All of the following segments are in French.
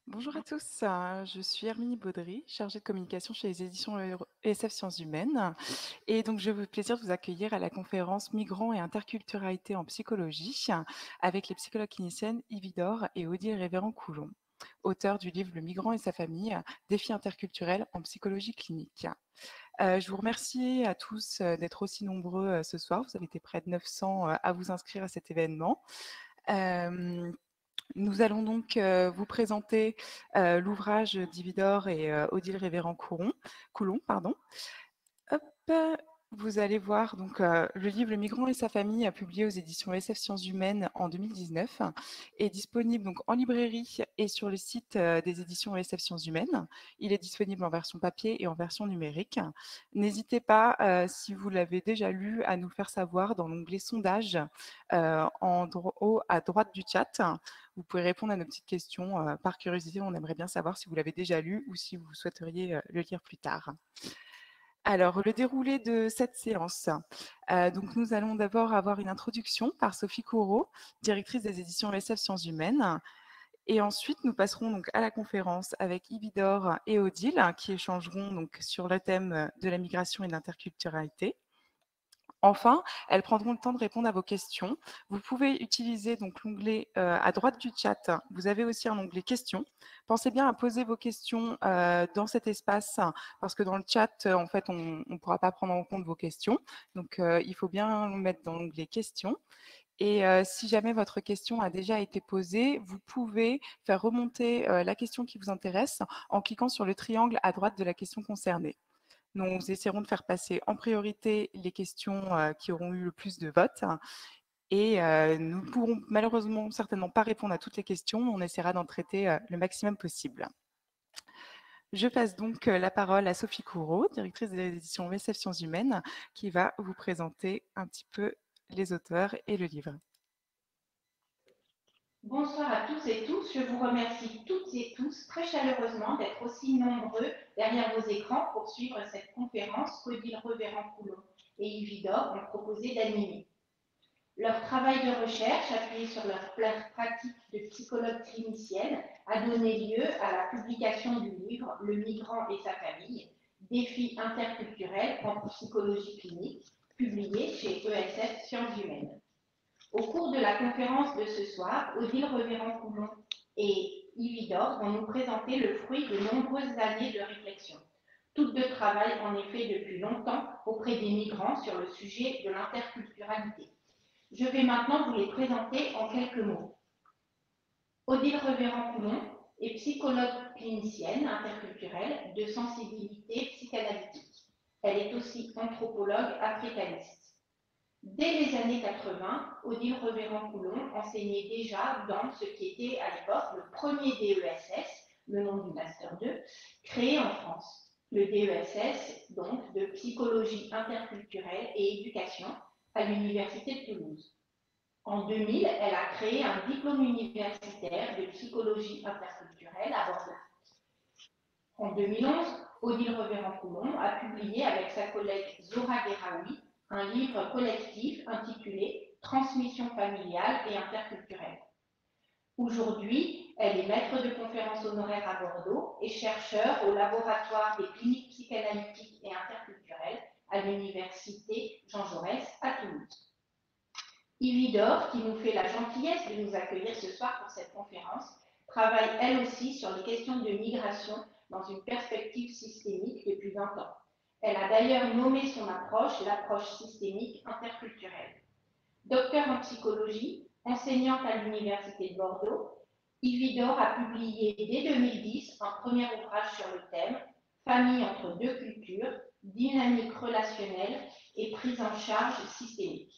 Bonjour à tous, je suis Herminie Baudry, chargée de communication chez les éditions ESF Sciences Humaines. Et donc, j'ai le plaisir de vous accueillir à la conférence Migrants et interculturalité en psychologie avec les psychologues cliniciennes Yvidor et Odile Révérend-Coulon, auteurs du livre Le migrant et sa famille, défis interculturels en psychologie clinique. Je vous remercie à tous d'être aussi nombreux ce soir. Vous avez été près de 900 à vous inscrire à cet événement. Nous allons donc vous présenter l'ouvrage d'Yvidor et Odile Révérend-Coulon. Pardon. Hop, vous allez voir donc le livre Le migrant et sa famille, publié aux éditions SF Sciences Humaines en 2019, est disponible donc en librairie et sur le site des éditions SF Sciences Humaines. Il est disponible en version papier et en version numérique. N'hésitez pas, si vous l'avez déjà lu, à nous le faire savoir dans l'onglet sondage en haut à droite du chat. Vous pouvez répondre à nos petites questions par curiosité. On aimerait bien savoir si vous l'avez déjà lu ou si vous souhaiteriez le lire plus tard. Alors, le déroulé de cette séance. Donc, nous allons d'abord avoir une introduction par Sophie Corot, directrice des éditions SF Sciences Humaines. Et ensuite, nous passerons donc à la conférence avec Yvidor et Odile, qui échangeront donc sur le thème de la migration et de l'interculturalité. Enfin, elles prendront le temps de répondre à vos questions. Vous pouvez utiliser donc l'onglet à droite du chat. Vous avez aussi un onglet questions. Pensez bien à poser vos questions dans cet espace parce que dans le chat, en fait, on ne pourra pas prendre en compte vos questions. Donc, il faut bien le mettre dans l'onglet questions. Et si jamais votre question a déjà été posée, vous pouvez faire remonter la question qui vous intéresse en cliquant sur le triangle à droite de la question concernée. Nous essaierons de faire passer en priorité les questions qui auront eu le plus de votes. Et nous ne pourrons malheureusement certainement pas répondre à toutes les questions, mais on essaiera d'en traiter le maximum possible. Je passe donc la parole à Sophie Corot, directrice des éditions ESF Sciences Humaines, qui va vous présenter un petit peu les auteurs et le livre. Bonsoir à tous et tous. Je vous remercie toutes et tous très chaleureusement d'être aussi nombreux derrière vos écrans pour suivre cette conférence qu'Odile Reverand-Coulon et Yvidor ont proposé d'animer. Leur travail de recherche, appuyé sur leur pratique de psychologue clinicienne, a donné lieu à la publication du livre Le migrant et sa famille, défis interculturels en psychologie clinique, publié chez ESF Sciences Humaines. Au cours de la conférence de ce soir, Odile Reverand-Coulon et Yvidor vont nous présenter le fruit de nombreuses années de réflexion, toutes deux travaillent en effet depuis longtemps auprès des migrants sur le sujet de l'interculturalité. Je vais maintenant vous les présenter en quelques mots. Odile Reverand-Coulon est psychologue clinicienne interculturelle de sensibilité psychanalytique. Elle est aussi anthropologue africaniste. Dès les années 80, Odile Reverand-Coulon enseignait déjà dans ce qui était à l'époque le premier DESS, le nom du Master 2, créé en France. Le DESS, donc, de psychologie interculturelle et éducation à l'Université de Toulouse. En 2000, elle a créé un diplôme universitaire de psychologie interculturelle à Bordeaux. En 2011, Odile Reverand-Coulon a publié avec sa collègue Zora Guerraoui un livre collectif intitulé Transmission familiale et interculturelle. Aujourd'hui, elle est maître de conférences honoraire à Bordeaux et chercheur au laboratoire des cliniques psychanalytiques et interculturelles à l'université Jean Jaurès à Toulouse. Yvidor, qui nous fait la gentillesse de nous accueillir ce soir pour cette conférence, travaille elle aussi sur les questions de migration dans une perspective systémique depuis 20 ans. Elle a d'ailleurs nommé son approche l'approche systémique interculturelle. Docteur en psychologie, enseignante à l'Université de Bordeaux, Yvidor a publié dès 2010 un premier ouvrage sur le thème Famille entre deux cultures, dynamique relationnelle et prise en charge systémique.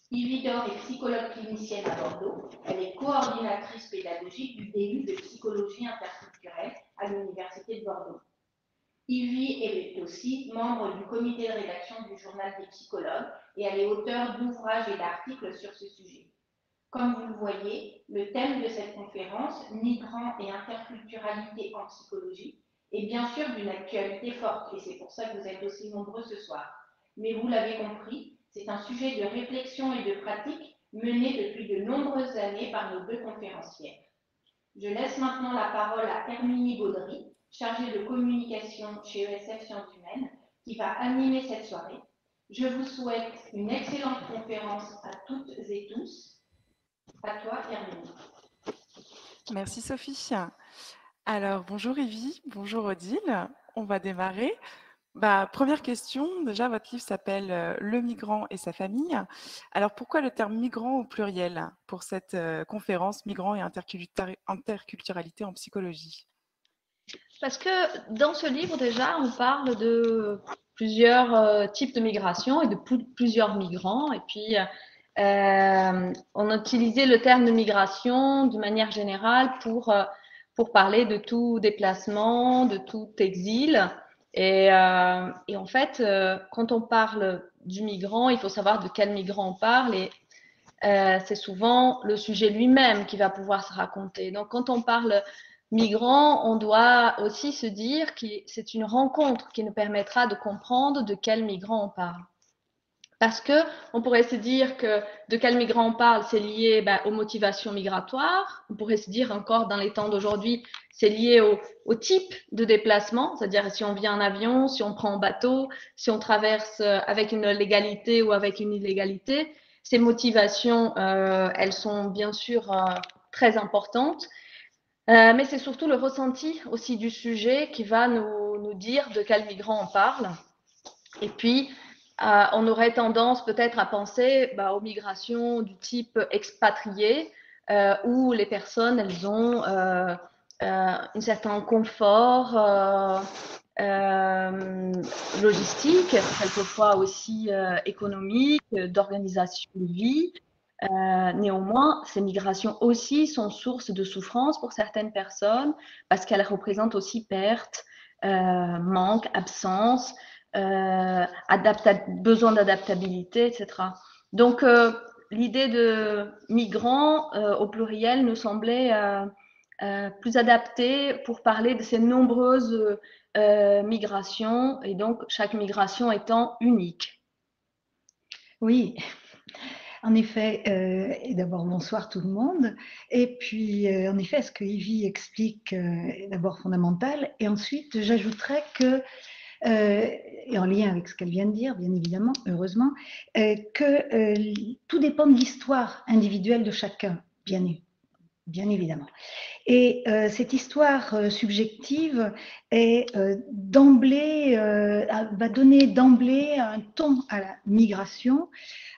Yvidor est psychologue clinicienne à Bordeaux. Elle est coordinatrice pédagogique du DU de psychologie interculturelle à l'Université de Bordeaux. Yvi est aussi membre du comité de rédaction du journal des psychologues et elle est auteure d'ouvrages et d'articles sur ce sujet. Comme vous le voyez, le thème de cette conférence, Migrants et interculturalité en psychologie, est bien sûr d'une actualité forte et c'est pour ça que vous êtes aussi nombreux ce soir. Mais vous l'avez compris, c'est un sujet de réflexion et de pratique mené depuis de nombreuses années par nos deux conférencières. Je laisse maintenant la parole à Herminie Baudry, chargée de communication chez ESF Sciences Humaines, qui va animer cette soirée. Je vous souhaite une excellente conférence à toutes et tous. À toi, Herminie. Merci Sophie. Alors, bonjour Evie, bonjour Odile. On va démarrer. Première question, déjà votre livre s'appelle Le migrant et sa famille. Alors pourquoi le terme migrant au pluriel pour cette conférence migrants et interculturalité en psychologie? Parce que dans ce livre, déjà, on parle de plusieurs types de migration et de plusieurs migrants. Et puis, on a utilisé le terme de migration de manière générale pour parler de tout déplacement, de tout exil. Et en fait, quand on parle du migrant, il faut savoir de quel migrant on parle. Et c'est souvent le sujet lui-même qui va pouvoir se raconter. Donc, quand on parle migrant, on doit aussi se dire que c'est une rencontre qui nous permettra de comprendre de quel migrant on parle. Parce que on pourrait se dire que de quel migrant on parle, c'est lié aux motivations migratoires. On pourrait se dire encore dans les temps d'aujourd'hui, c'est lié au type de déplacement, c'est-à-dire si on vient en avion, si on prend un bateau, si on traverse avec une légalité ou avec une illégalité. Ces motivations, elles sont bien sûr très importantes, mais c'est surtout le ressenti aussi du sujet qui va nous dire de quel migrant on parle. Et puis, on aurait tendance peut-être à penser aux migrations du type expatrié, où les personnes, elles ont un certain confort logistique, quelquefois aussi économique, d'organisation de vie. Néanmoins, ces migrations aussi sont source de souffrance pour certaines personnes parce qu'elles représentent aussi perte, manque, absence, besoin d'adaptabilité, etc. Donc, l'idée de migrants au pluriel nous semblait plus adaptée pour parler de ces nombreuses migrations et donc chaque migration étant unique. Oui, en effet, et d'abord bonsoir tout le monde. Et puis, en effet, ce que Evie explique est d'abord fondamental. Et ensuite, j'ajouterais que, et en lien avec ce qu'elle vient de dire, bien évidemment, heureusement, que tout dépend de l'histoire individuelle de chacun, bien évidemment. Et cette histoire subjective est d'emblée, va donner d'emblée un ton à la migration,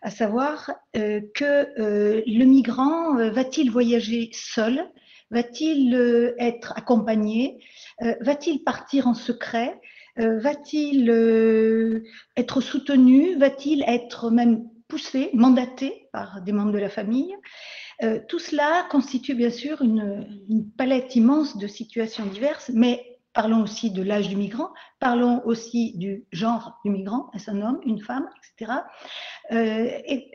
à savoir que le migrant va-t-il voyager seul? Va-t-il être accompagné? Va-t-il partir en secret? Va-t-il être soutenu? Va-t-il être même poussé, mandaté par des membres de la famille? Tout cela constitue bien sûr une palette immense de situations diverses, mais parlons aussi de l'âge du migrant, parlons aussi du genre du migrant, est-ce un homme, une femme, etc. Et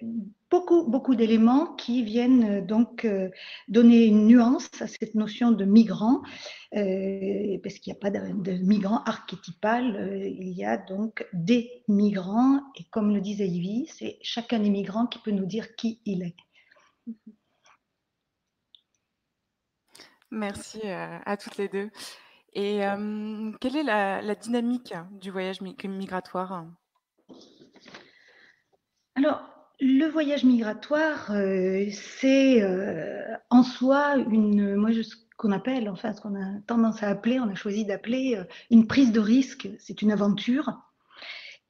beaucoup d'éléments qui viennent donc donner une nuance à cette notion de migrant, parce qu'il n'y a pas de migrant archétypal, il y a donc des migrants, et comme le disait Evie, c'est chacun des migrants qui peut nous dire qui il est. Merci à toutes les deux. Et quelle est la dynamique du voyage migratoire? Alors, le voyage migratoire, c'est en soi ce qu'on appelle, enfin ce qu'on a tendance à appeler, on a choisi d'appeler une prise de risque, c'est une aventure.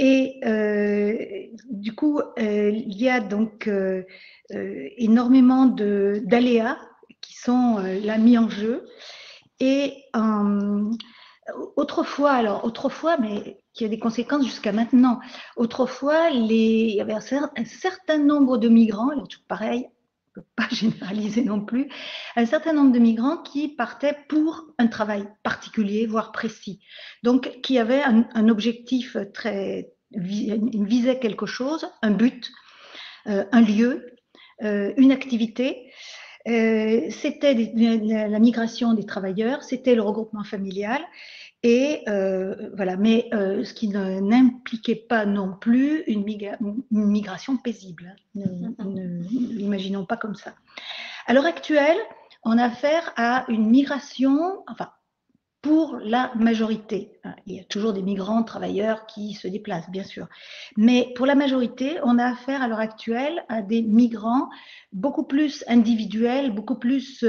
Et du coup, il y a donc énormément d'aléas qui sont là mis en jeu. Et autrefois, mais qui a des conséquences jusqu'à maintenant. Autrefois, il y avait un certain nombre de migrants, alors toujours pareil, on ne peut pas généraliser non plus, un certain nombre de migrants qui partaient pour un travail particulier, voire précis. Donc, qui avaient un objectif visait quelque chose, un but, un lieu, une activité. C'était la migration des travailleurs, c'était le regroupement familial, et voilà. Mais ce qui n'impliquait pas non plus une migration paisible. Ne l'imaginons pas comme ça. À l'heure actuelle, on a affaire à une migration, enfin, pour la majorité. Il y a toujours des migrants, travailleurs qui se déplacent, bien sûr. Mais pour la majorité, on a affaire à l'heure actuelle à des migrants beaucoup plus individuels, beaucoup plus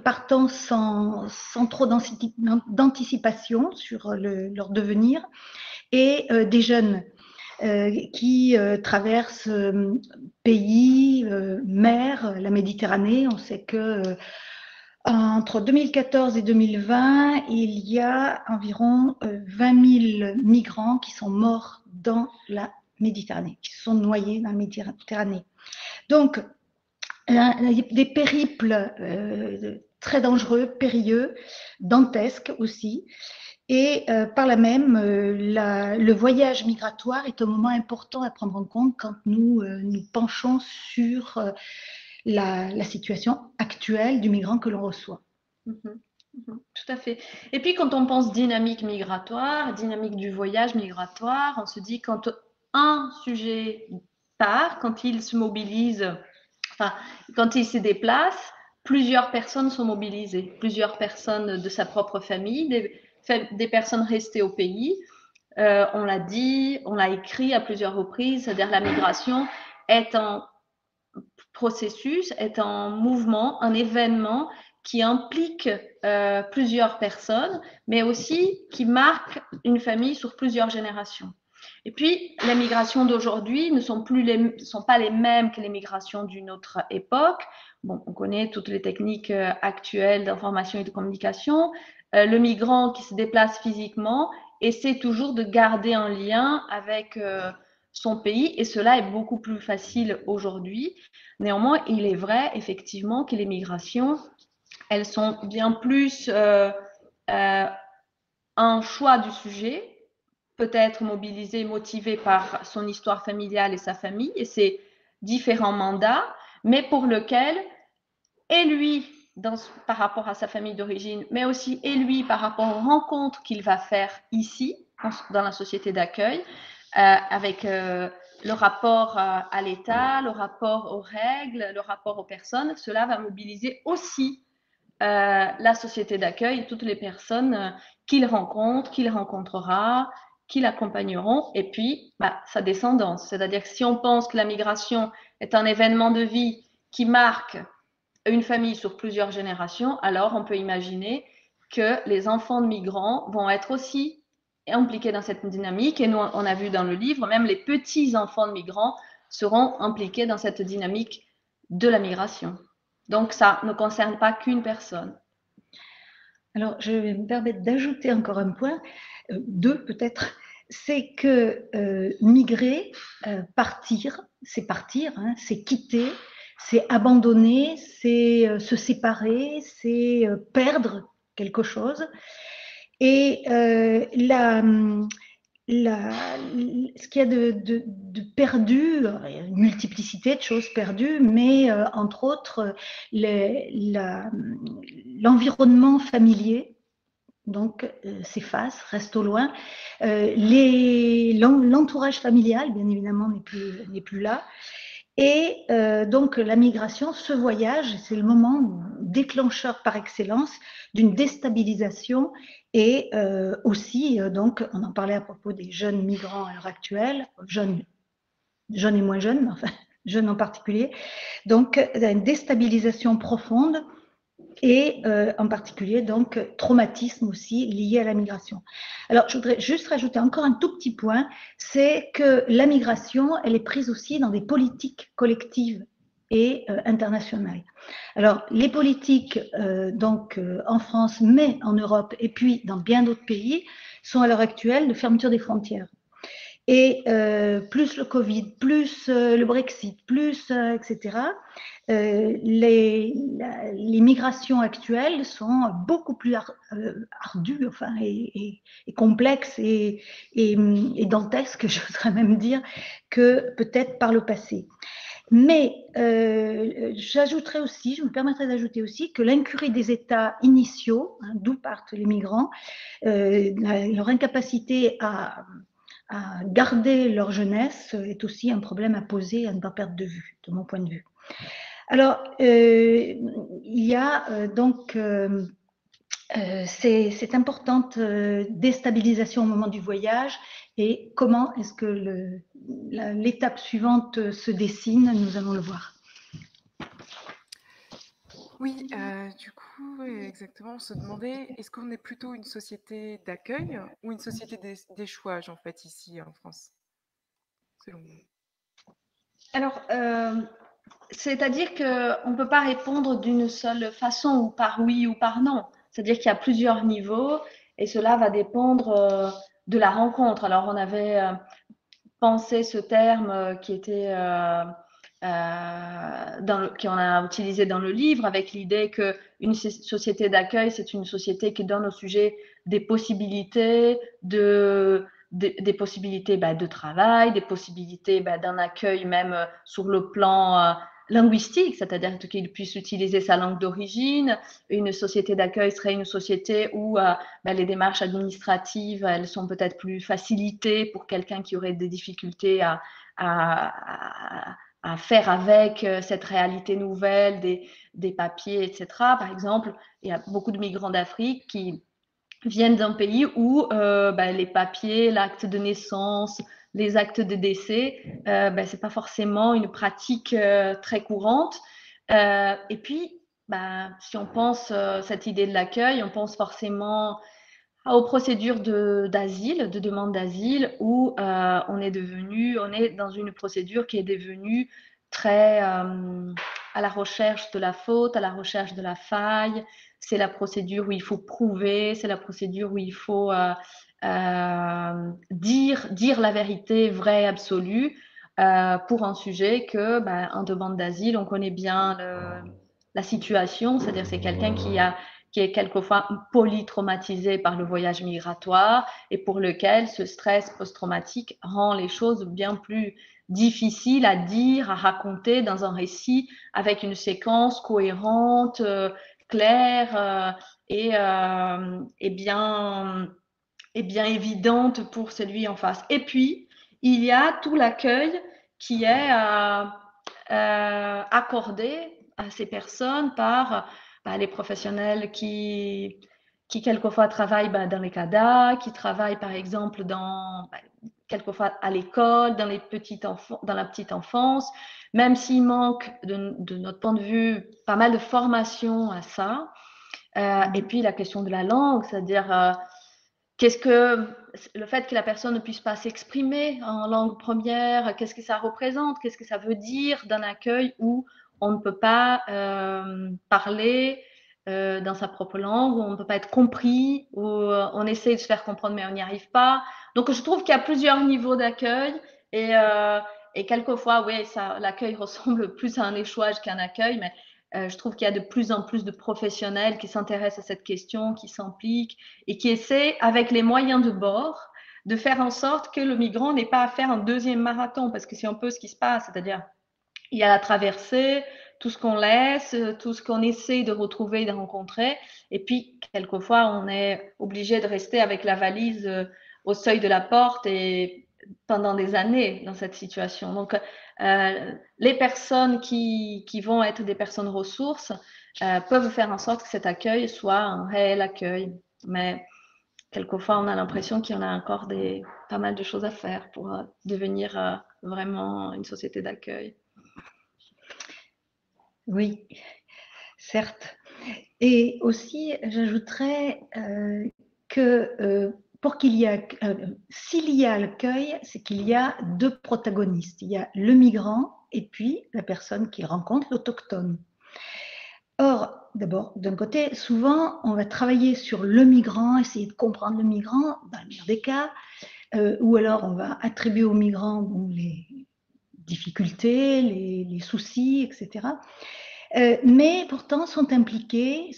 partant sans trop d'anticipation sur leur devenir, et des jeunes qui traversent pays, mer, la Méditerranée. On sait que entre 2014 et 2020, il y a environ 20 000 migrants qui sont morts dans la Méditerranée, qui sont noyés dans la Méditerranée. Donc, des périples très dangereux, périlleux, dantesques aussi. Et par là même, le voyage migratoire est un moment important à prendre en compte quand nous nous penchons sur la situation actuelle du migrant que l'on reçoit. Tout à fait. Et puis quand on pense dynamique migratoire, dynamique du voyage migratoire, on se dit quand un sujet part, quand il se mobilise, enfin, quand il se déplace, plusieurs personnes sont mobilisées, plusieurs personnes de sa propre famille, des personnes restées au pays. On l'a dit, on l'a écrit à plusieurs reprises, c'est-à-dire la migration est un processus, est un mouvement, un événement qui implique plusieurs personnes, mais aussi qui marque une famille sur plusieurs générations. Et puis, les migrations d'aujourd'hui ne sont pas les mêmes que les migrations d'une autre époque. Bon, on connaît toutes les techniques actuelles d'information et de communication. Le migrant qui se déplace physiquement essaie toujours de garder un lien avec son pays, et cela est beaucoup plus facile aujourd'hui. Néanmoins, il est vrai effectivement que les migrations, elles sont bien plus un choix du sujet, peut-être mobilisé, motivé par son histoire familiale et sa famille et ses différents mandats, mais pour lequel, et lui, par rapport à sa famille d'origine, mais aussi et lui par rapport aux rencontres qu'il va faire ici, dans la société d'accueil, avec le rapport à l'État, le rapport aux règles, le rapport aux personnes, cela va mobiliser aussi la société d'accueil, toutes les personnes qu'il rencontre, qu'il rencontrera, qui l'accompagneront, et puis sa descendance. C'est-à-dire que si on pense que la migration est un événement de vie qui marque une famille sur plusieurs générations, alors on peut imaginer que les enfants de migrants vont être aussi impliqués dans cette dynamique. Et nous, on a vu dans le livre, même les petits enfants de migrants seront impliqués dans cette dynamique de la migration. Donc, ça ne concerne pas qu'une personne. Alors, je vais me permettre d'ajouter encore un point, deux peut-être, c'est que migrer, partir, c'est quitter, c'est abandonner, c'est se séparer, c'est perdre quelque chose. Et ce qu'il y a de perdu, il y a une multiplicité de choses perdues, mais entre autres, l'environnement familier donc s'efface, reste au loin. L'entourage familial, bien évidemment, n'est plus là. Et donc la migration, ce voyage, c'est le moment déclencheur par excellence d'une déstabilisation et aussi, donc on en parlait à propos des jeunes migrants à l'heure actuelle, jeunes et moins jeunes, mais enfin jeunes en particulier, donc une déstabilisation profonde et en particulier donc traumatisme aussi lié à la migration. Alors je voudrais juste rajouter encore un tout petit point, c'est que la migration, elle est prise aussi dans des politiques collectives et internationales. Alors les politiques en France, mais en Europe et puis dans bien d'autres pays, sont à l'heure actuelle de fermeture des frontières. Et plus le Covid, plus le Brexit, plus etc., les migrations actuelles sont beaucoup plus ardues et complexes et dantesques, j'oserais même dire, que peut-être par le passé. Mais j'ajouterais aussi, je me permettrais d'ajouter aussi que l'incurie des États initiaux, d'où partent les migrants, leur incapacité à garder leur jeunesse est aussi un problème à poser, à ne pas perdre de vue, de mon point de vue. Alors, il y a donc cette importante déstabilisation au moment du voyage et comment est-ce que l'étape suivante se dessine, nous allons le voir. Oui, du coup, exactement, on se demandait, est-ce qu'on est plutôt une société d'accueil ou une société d'échouage, en fait, ici en France, selon vous? Alors, c'est-à-dire qu'on ne peut pas répondre d'une seule façon, ou par oui ou par non. C'est-à-dire qu'il y a plusieurs niveaux et cela va dépendre de la rencontre. Alors, on avait pensé ce terme qui était qu'on a utilisé dans le livre avec l'idée qu'une société d'accueil, c'est une société qui donne au sujet des possibilités des possibilités de travail, des possibilités d'un accueil même sur le plan linguistique, c'est-à-dire qu'il puisse utiliser sa langue d'origine. Une société d'accueil serait une société où les démarches administratives, elles sont peut-être plus facilitées pour quelqu'un qui aurait des difficultés à faire avec cette réalité nouvelle des papiers, etc. Par exemple, il y a beaucoup de migrants d'Afrique qui viennent d'un pays où les papiers, l'acte de naissance, les actes de décès, c'est pas forcément une pratique très courante. Et puis, si on pense cette idée de l'accueil, on pense forcément aux procédures d'asile, de demande d'asile, où on est dans une procédure qui est devenue très à la recherche de la faute, à la recherche de la faille. C'est la procédure où il faut prouver, c'est la procédure où il faut dire la vérité vraie, absolue, pour un sujet que, en demande d'asile, on connaît bien la situation, c'est-à-dire c'est quelqu'un qui est quelquefois polytraumatisé par le voyage migratoire et pour lequel ce stress post-traumatique rend les choses bien plus difficiles à dire, à raconter dans un récit avec une séquence cohérente, claire et bien évidente pour celui en face. Et puis, il y a tout l'accueil qui est accordé à ces personnes par les professionnels qui quelquefois travaillent dans les CADA, qui travaillent par exemple quelquefois à l'école, dans la petite enfance, même s'il manque de notre point de vue pas mal de formation à ça. Et puis la question de la langue, c'est-à-dire qu'est-ce que le fait que la personne ne puisse pas s'exprimer en langue première, qu'est-ce que ça représente, qu'est-ce que ça veut dire d'un accueil où on ne peut pas parler dans sa propre langue, où on ne peut pas être compris, où on essaie de se faire comprendre mais on n'y arrive pas. Donc je trouve qu'il y a plusieurs niveaux d'accueil et quelquefois, oui, l'accueil ressemble plus à un échouage qu'un accueil, mais je trouve qu'il y a de plus en plus de professionnels qui s'intéressent à cette question, qui s'impliquent et qui essaient, avec les moyens de bord, de faire en sorte que le migrant n'ait pas à faire un deuxième marathon, parce que c'est un peu ce qui se passe, c'est-à-dire il y a la traversée, tout ce qu'on laisse, tout ce qu'on essaie de retrouver, de rencontrer, et puis quelquefois on est obligé de rester avec la valise au seuil de la porte et pendant des années dans cette situation. Donc les personnes qui vont être des personnes ressources peuvent faire en sorte que cet accueil soit un réel accueil. Mais quelquefois, on a l'impression qu'il y en a encore pas mal de choses à faire pour devenir vraiment une société d'accueil. Oui, certes. Et aussi, j'ajouterais que pour qu'il y ait, s'il y a l'accueil, c'est qu'il y a deux protagonistes. Il y a le migrant et puis la personne qui rencontre l'autochtone. Or, d'abord, d'un côté, souvent, on va travailler sur le migrant, essayer de comprendre le migrant, dans le meilleur des cas, ou alors on va attribuer au migrant les difficultés, les soucis, etc. Mais pourtant sont impliqués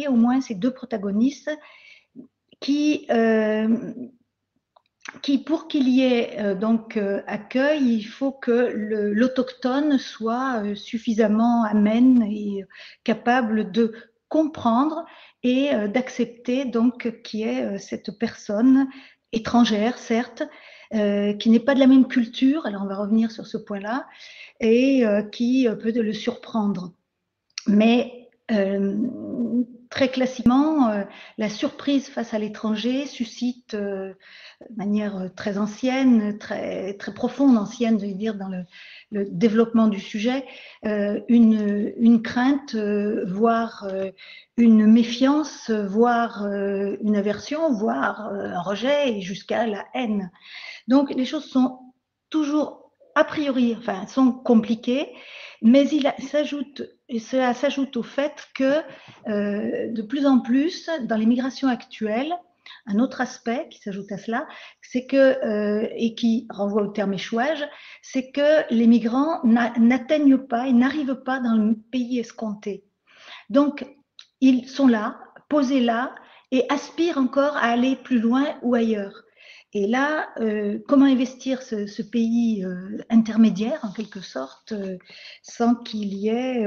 au moins ces deux protagonistes qui pour qu'il y ait donc accueil, il faut que l'autochtone soit suffisamment amène et capable de comprendre et d'accepter donc qu'il y ait cette personne étrangère, certes, qui n'est pas de la même culture, alors on va revenir sur ce point-là, et qui peut le surprendre. Mais très classiquement, la surprise face à l'étranger suscite de manière très ancienne, très, très profonde, ancienne, je veux dire, dans le développement du sujet, une crainte, voire une méfiance, voire une aversion, voire un rejet, et jusqu'à la haine. Donc les choses sont toujours a priori, enfin, sont compliquées, mais cela s'ajoute au fait que de plus en plus, dans les migrations actuelles, un autre aspect qui s'ajoute à cela, c'est que, et qui renvoie au terme échouage, c'est que les migrants n'atteignent pas, ils n'arrivent pas dans le pays escompté. Donc, ils sont là, posés là, et aspirent encore à aller plus loin ou ailleurs. Et là, comment investir ce pays intermédiaire, en quelque sorte, sans qu'il y ait,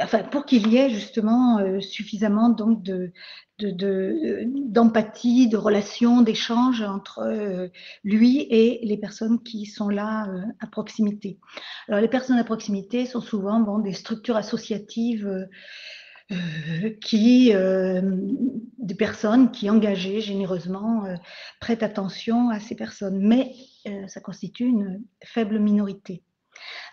enfin, pour qu'il y ait justement suffisamment donc d'empathie, de relations, d'échanges entre lui et les personnes qui sont là à proximité. Alors, les personnes à proximité sont souvent des structures associatives des personnes qui, engagées généreusement, prêtent attention à ces personnes, mais ça constitue une faible minorité.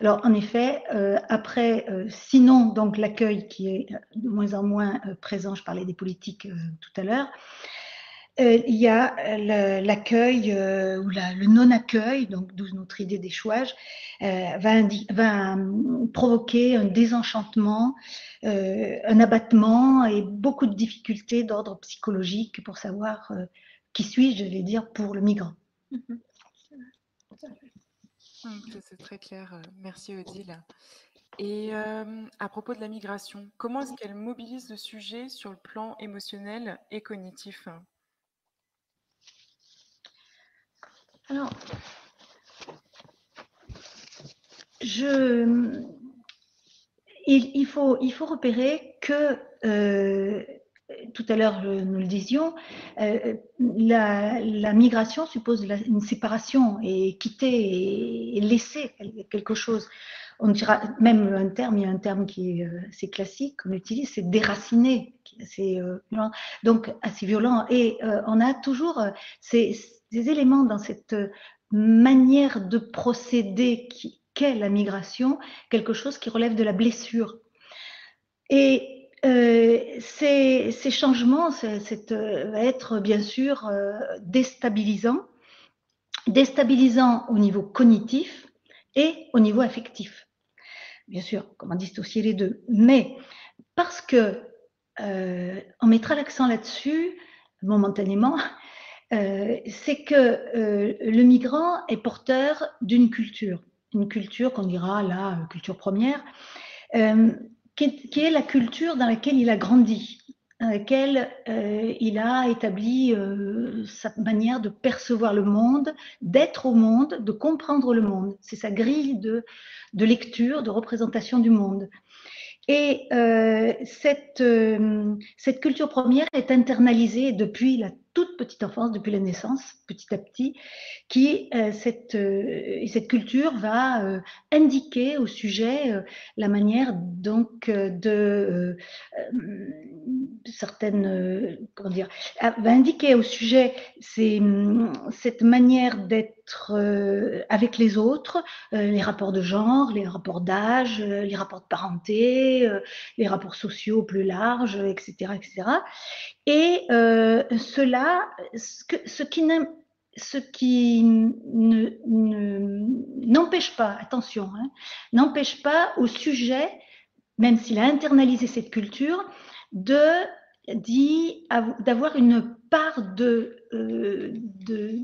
Alors, en effet, après, sinon, donc l'accueil qui est de moins en moins présent, je parlais des politiques tout à l'heure, il y a l'accueil ou le non-accueil, donc d'où notre idée d'échouage, va provoquer un désenchantement, un abattement et beaucoup de difficultés d'ordre psychologique pour savoir qui suis-je, je vais dire, pour le migrant. C'est très clair. Merci Odile. Et à propos de la migration, comment est-ce qu'elle mobilise le sujet sur le plan émotionnel et cognitif? Alors, il faut repérer que, tout à l'heure nous le disions, la migration suppose une séparation, et quitter et laisser quelque chose. On dira même il y a un terme qui est assez classique qu'on utilise, c'est déraciner, assez violent, donc assez violent. Et on a toujours ces éléments dans cette manière de procéder qu'est la migration, quelque chose qui relève de la blessure. Et ces changements va être bien sûr déstabilisant au niveau cognitif et au niveau affectif. Bien sûr, comment dissocier les deux, mais parce que on mettra l'accent là-dessus momentanément, c'est que le migrant est porteur d'une culture, une culture qu'on dira la culture première, qui est la culture dans laquelle il a grandi, dans laquelle il a établi sa manière de percevoir le monde, d'être au monde, de comprendre le monde. C'est sa grille de lecture, de représentation du monde. Et cette culture première est internalisée depuis la toute petite enfance, depuis la naissance, petit à petit, cette culture va indiquer au sujet la manière donc va indiquer au sujet cette manière d'être avec les autres, les rapports de genre, les rapports d'âge, les rapports de parenté, les rapports sociaux plus larges, etc., etc. Et cela, ce qui n'empêche pas, attention, n'empêche pas au sujet, même s'il a internalisé cette culture, d'avoir une part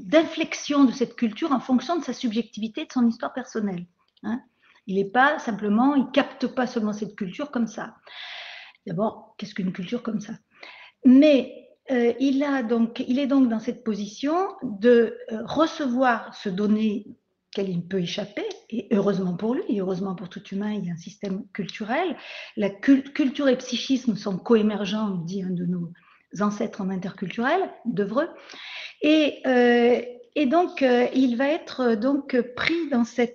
d'inflexion de cette culture en fonction de sa subjectivité, de son histoire personnelle. Il n'est pas simplement, il capte pas seulement cette culture comme ça. D'abord, qu'est-ce qu'une culture comme ça? Mais il est donc dans cette position de recevoir ce donné auquel il peut échapper, et heureusement pour lui, et heureusement pour tout humain, il y a un système culturel. La culture et psychisme sont coémergents, dit un de nos ancêtres en interculturel, Devreux. Et Et donc, il va être donc pris dans ce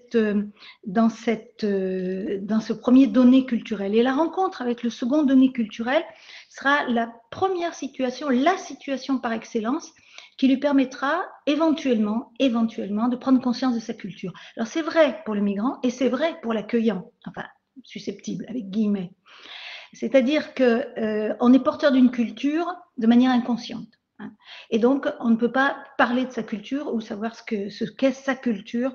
premier donné culturel. Et la rencontre avec le second donné culturel sera la première situation, la situation par excellence, qui lui permettra éventuellement de prendre conscience de sa culture. Alors, c'est vrai pour le migrant et c'est vrai pour l'accueillant, enfin, susceptible, avec guillemets. C'est-à-dire qu'on est porteur d'une culture de manière inconsciente. Et donc, on ne peut pas parler de sa culture ou savoir ce qu'est sa culture,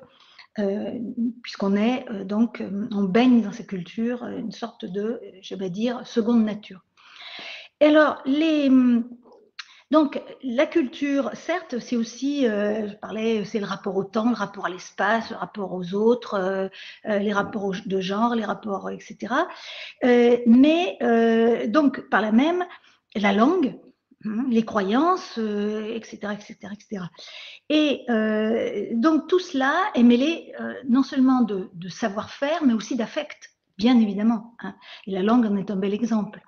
puisqu'on est donc, on baigne dans sa culture, une sorte de, je vais dire, seconde nature. Et alors, donc, la culture, certes, c'est aussi, je parlais, c'est le rapport au temps, le rapport à l'espace, le rapport aux autres, les rapports de genre, les rapports, etc. Mais donc, par là même, la langue, les croyances, etc., etc., etc. Et donc, tout cela est mêlé non seulement de savoir-faire, mais aussi d'affect, bien évidemment. Et la langue en est un bel exemple.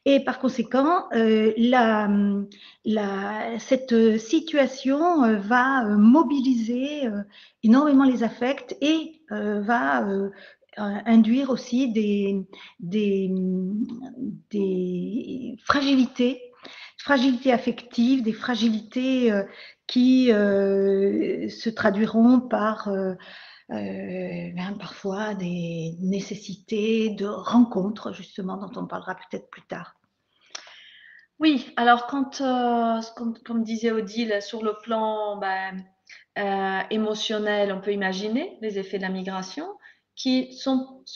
Et par conséquent, cette situation va mobiliser énormément les affects et va induire aussi des fragilités affectives, des fragilités qui se traduiront par parfois des nécessités de rencontres, justement, dont on parlera peut-être plus tard. Oui, alors comme disait Odile, sur le plan émotionnel, on peut imaginer les effets de la migration qui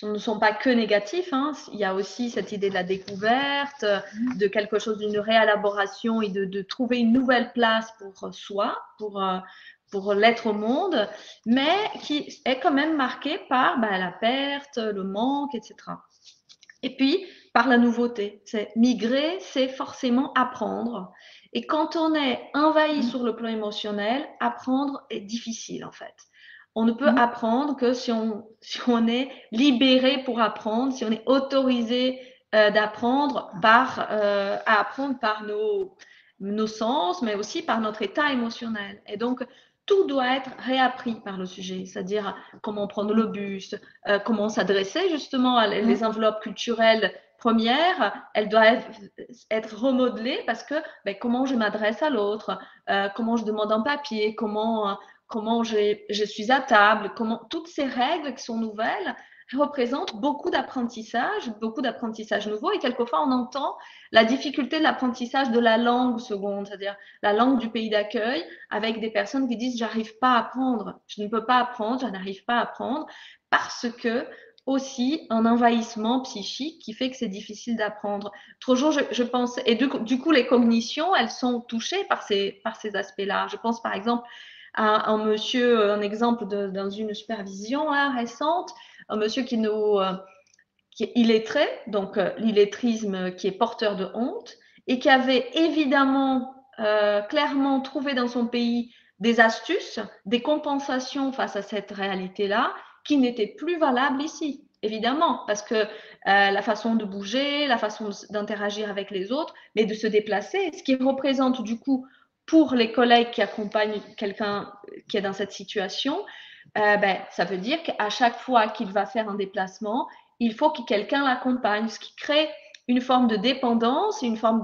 ne sont pas que négatifs. Il y a aussi cette idée de la découverte, de quelque chose, d'une réélaboration et de trouver une nouvelle place pour soi, pour l'être au monde, mais qui est quand même marquée par la perte, le manque, etc. Et puis, par la nouveauté. C'est migrer, c'est forcément apprendre. Et quand on est envahi sur le plan émotionnel, apprendre est difficile en fait. On ne peut apprendre que si on est libéré pour apprendre, si on est autorisé d'apprendre à apprendre par nos sens, mais aussi par notre état émotionnel. Et donc, tout doit être réappris par le sujet, c'est-à-dire comment prendre le bus, comment s'adresser justement à les enveloppes culturelles premières, elles doivent être remodelées parce que comment je m'adresse à l'autre, comment je demande un papier, comment je suis à table, toutes ces règles qui sont nouvelles représentent beaucoup d'apprentissage nouveau, et quelquefois on entend la difficulté de l'apprentissage de la langue seconde, c'est-à-dire la langue du pays d'accueil, avec des personnes qui disent j'arrive pas à apprendre, je ne peux pas apprendre, je n'arrive pas à apprendre, parce que aussi un envahissement psychique qui fait que c'est difficile d'apprendre. Toujours, je pense, et du coup, les cognitions, elles sont touchées par ces aspects-là. Je pense par exemple à un monsieur, un exemple dans une supervision récente, un monsieur qui est illettré, donc l'illettrisme qui est porteur de honte, et qui avait évidemment clairement trouvé dans son pays des astuces, des compensations face à cette réalité-là, qui n'était plus valable ici, évidemment, parce que la façon de bouger, la façon d'interagir avec les autres, mais de se déplacer, ce qui représente du coup pour les collègues qui accompagnent quelqu'un qui est dans cette situation, ça veut dire qu'à chaque fois qu'il va faire un déplacement, il faut que quelqu'un l'accompagne, ce qui crée une forme de dépendance, une forme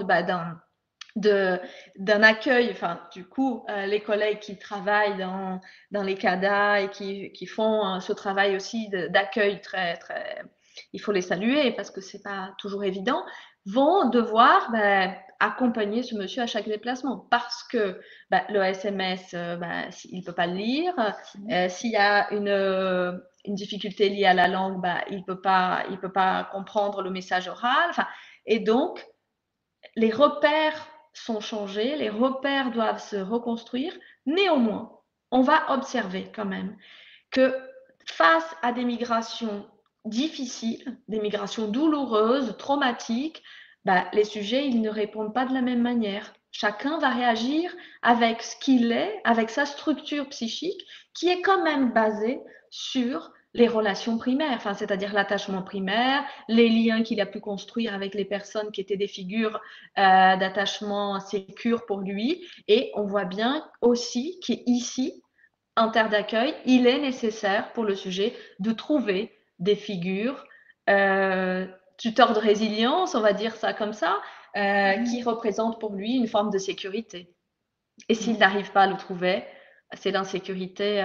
d'un accueil, enfin, du coup, les collègues qui travaillent dans les CADA et qui font ce travail aussi d'accueil il faut les saluer parce que c'est pas toujours évident, vont devoir accompagner ce monsieur à chaque déplacement parce que le SMS, il peut pas le lire. S'il y a une difficulté liée à la langue, il peut pas comprendre le message oral. Et donc, les repères sont changés, les repères doivent se reconstruire. Néanmoins, on va observer quand même que face à des migrations difficiles, des migrations douloureuses, traumatiques, les sujets, ils ne répondent pas de la même manière. Chacun va réagir avec ce qu'il est, avec sa structure psychique, qui est quand même basée sur les relations primaires, enfin, c'est-à-dire l'attachement primaire, les liens qu'il a pu construire avec les personnes qui étaient des figures d'attachement sécure pour lui. Et on voit bien aussi qu'ici, en terre d'accueil, il est nécessaire pour le sujet de trouver des figures tuteurs de résilience, on va dire ça comme ça, qui représentent pour lui une forme de sécurité. Et s'il n'arrive pas à le trouver, c'est l'insécurité